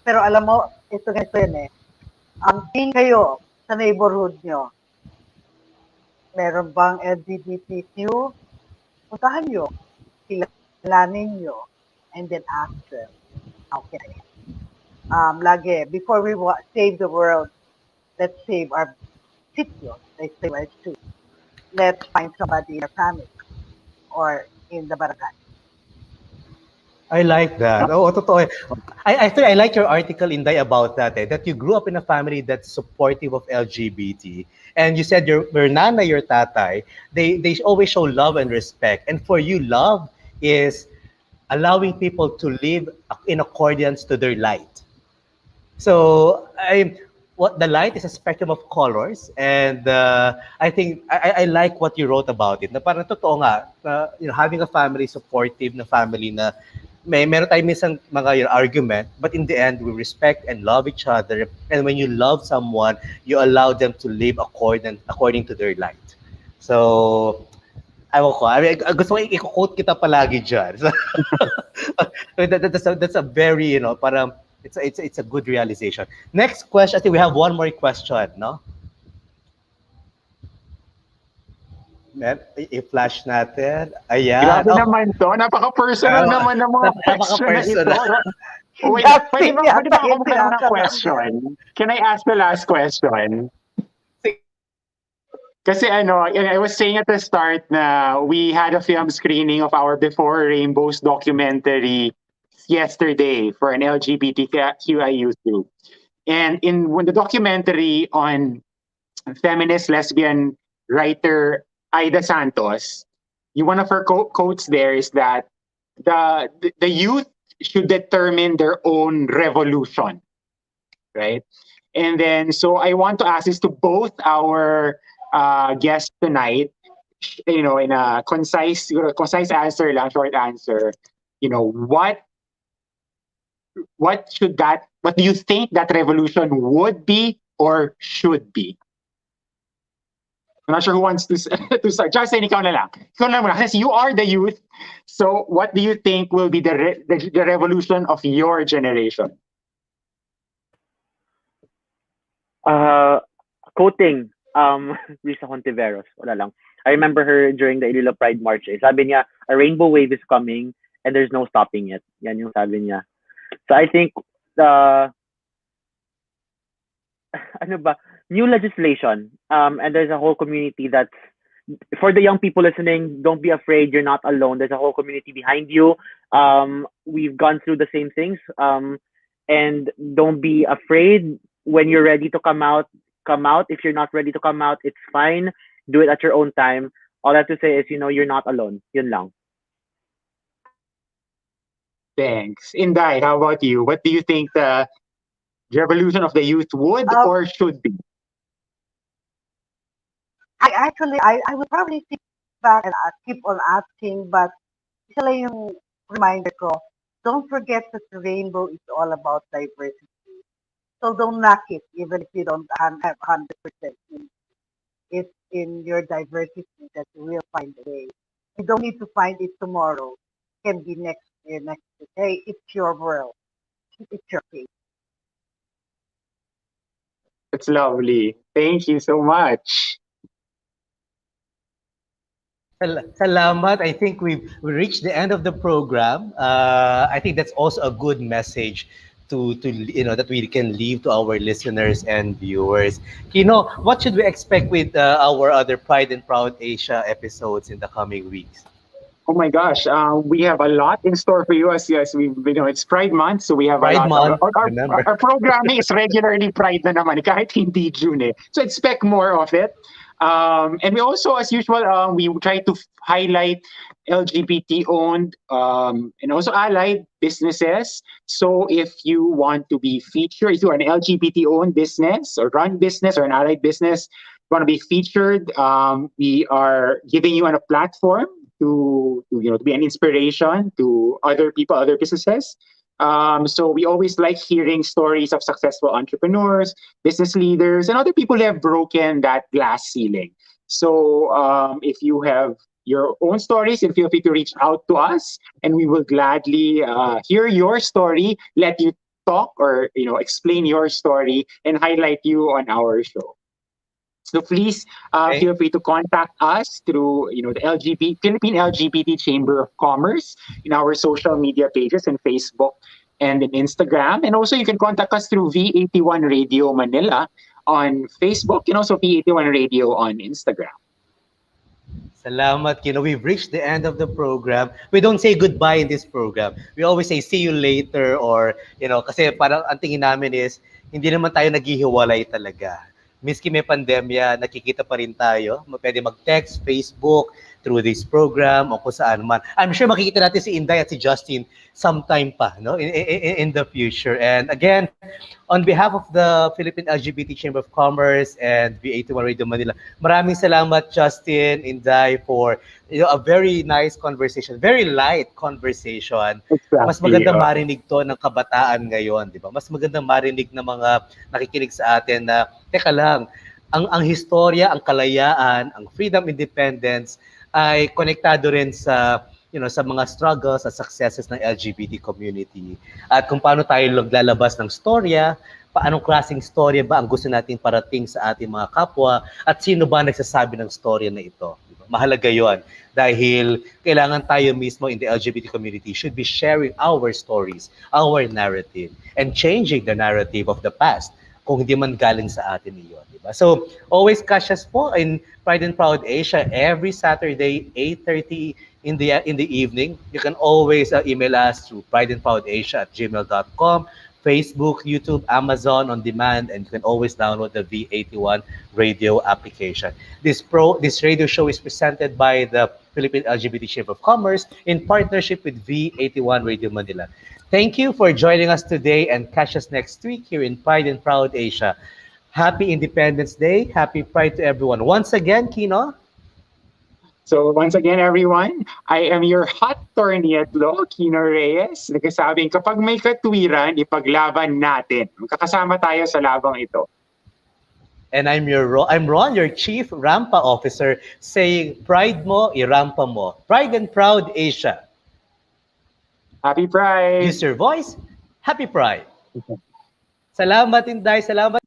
pero alam mo ito yun tingin kayo sa neighborhood nyo meron bang LGBTQ puntahan nyo kilalanin nyo, and then ask them, how can I help? Lagi, before we save the world, let's save our sitio, let's save our street. Let's find somebody in our family or in the barangay. I like that. Oo, totoo. I like your article, Inday, about that, that you grew up in a family that's supportive of LGBT. And you said your nana, your tatay, they always show love and respect. And for you, love is allowing people to live in accordance to their light. So what the light is a spectrum of colors, and I think I like what you wrote about it. Na parang totoo nga, having a family supportive na family na meron tayong minsan mga argument, but in the end we respect and love each other. And when you love someone, you allow them to live according to their light. So I mean, gusto ko i-quote kita palagi dyan. So, that's a very, parang it's a good realization. Next question, I think we have one more question, no? I-flash natin. Ayan. Grabe naman to. Napaka-personal naman ng mga question na ito. Wait, pwede ba ako magkaroon ng question? Can I ask the last question? Kasi I was saying at the start na we had a film screening of our Before Rainbows documentary yesterday for an LGBTQI youth group. And when the documentary on feminist lesbian writer Aida Santos, one of her quotes there is that the youth should determine their own revolution, right? And then, so I want to ask this to both our guests tonight, in a concise answer, short answer. What do you think that revolution would be or should be? I'm not sure who wants to start. Justin, ikaw na lang. Ikaw na lang muna. Since you are the youth, so what do you think will be the revolution of your generation? Quoting Risa Hontiveros, wala lang. I remember her during the Iloilo Pride March. Sabi niya, a rainbow wave is coming and there's no stopping it. Yan yung sabi niya. So I think new legislation, and there's a whole community that's, for the young people listening, don't be afraid, you're not alone. There's a whole community behind you. We've gone through the same things, and don't be afraid. When you're ready to come out. If you're not ready to come out, it's fine. Do it at your own time. All I have to say is, you're not alone. Yun lang. Thanks. Inday, how about you? What do you think the revolution of the youth would or should be? I would probably think back and keep on asking, but isa lang yung reminder ko, don't forget that the rainbow is all about diversity. So don't knock it, even if you don't have 100%. It's in your diversity that you will find a way. You don't need to find it tomorrow. It can be next year, next year. Hey, it's your world. It's your case. It's lovely. Thank you so much. Salamat. I think we reached the end of the program. I think that's also a good message to that we can leave to our listeners and viewers. Quino, what should we expect with our other Pride and Proud Asia episodes in the coming weeks? Oh my gosh, we have a lot in store for you. As we it's Pride Month, so we have Pride a lot. Month, Our programming is regularly Pride na naman, kahit hindi June eh. So expect more of it. And we also, as usual, we try to highlight LGBT-owned and also allied businesses. So if you want to be featured, if you're an LGBT-owned business or run business or an allied business, want to be featured, we are giving you a platform to be an inspiration to other people, other businesses. So we always like hearing stories of successful entrepreneurs, business leaders, and other people who have broken that glass ceiling. So if you have your own stories, and feel free to reach out to us, and we will gladly hear your story, let you talk or explain your story, and highlight you on our show. So please Okay. feel free to contact us through the Philippine LGBT Chamber of Commerce in our social media pages in Facebook and in Instagram. And also you can contact us through V81 Radio Manila on Facebook and also V81 Radio on Instagram. Salamat, Kino. We've reached the end of the program. We don't say goodbye in this program. We always say see you later or, kasi parang ang tingin namin is, hindi naman tayo naghihiwalay talaga. Miski may pandemya, nakikita pa rin tayo. Pwede mag-text, Facebook, through this program o kung saan man. I'm sure makikita natin si Inday at si Justin sometime pa, no, in the future. And again, on behalf of the Philippine LGBT Chamber of Commerce and V81 Radio Manila, maraming salamat, Justin, Inday, for a very nice conversation, very light conversation. Exactly. Mas maganda marinig to ng kabataan ngayon, di ba? Mas maganda marinig ng mga nakikinig sa atin na, teka lang, ang historya, ang kalayaan, ang freedom, independence, ay konektado rin sa sa mga struggles at successes ng LGBT community. At kung paano tayo naglalabas ng storya, paanong klaseng storya ba ang gusto nating parating sa ating mga kapwa, at sino ba nagsasabi ng storya na ito. Diba? Mahalaga yon dahil kailangan tayo mismo in the LGBT community should be sharing our stories, our narrative, and changing the narrative of the past kung hindi man galing sa atin iyon. Diba? So, always catch us po in Pride and Proud Asia every Saturday, 8:30 in the evening. You can always email us through prideandproudasia@gmail.com, Facebook, YouTube, Amazon on demand, and you can always download the V81 radio application. This radio show is presented by the Philippine LGBT Chamber of Commerce in partnership with V81 Radio Manila. Thank you for joining us today, and catch us next week here in Pride and Proud Asia. Happy Independence Day. Happy Pride to everyone. Once again, Quino. So once again, everyone, I am your hot tornietlo, Quino Reyes. Nagsasabing kapag may katwiran, ipaglaban natin. Magkakasama tayo sa labang ito. And I'm Ron, your Chief Rampa Officer, saying, Pride mo, irampa mo. Pride and Proud Asia. Happy Pride! Use your voice. Happy Pride. Salamat, Inday. Salamat.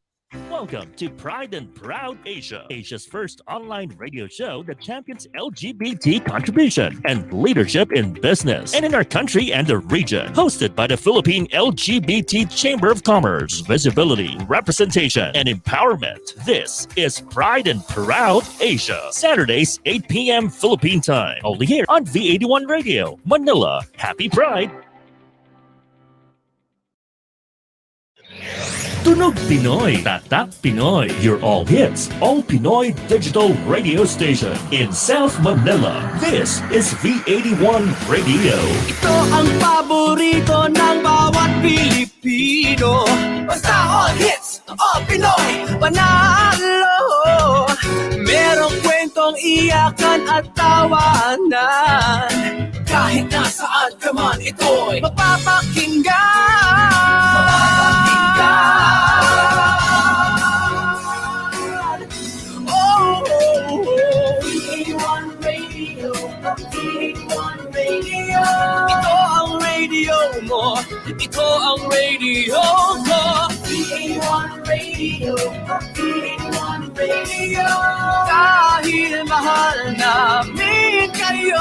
Welcome to Pride and Proud Asia, Asia's first online radio show that champions LGBT contribution and leadership in business and in our country and the region. Hosted by the Philippine LGBT Chamber of Commerce, visibility, representation, and empowerment. This is Pride and Proud Asia, Saturdays, 8 p.m. Philippine time, only here on V81 Radio, Manila. Happy Pride! Tunog Pinoy, Tatak Pinoy, your all hits, all Pinoy digital radio station in South Manila. This is V81 Radio. Ito ang paborito ng bawat Pilipino. Basta all hits, all Pinoy, panalo. Merong kwentong iyakan at tawanan. Kahit nasaan ka man, ito'y mapapakinggan. V81 Radio, V81 Radio. Ito ang radio mo, ito ang radio ko. V81 Radio, V81 Radio. Dahil mahal namin kayo.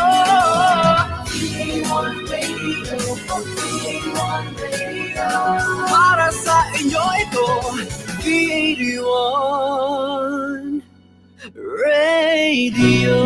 V81 Radio, V81 Radio. Para sa inyo ito, V81 Radio.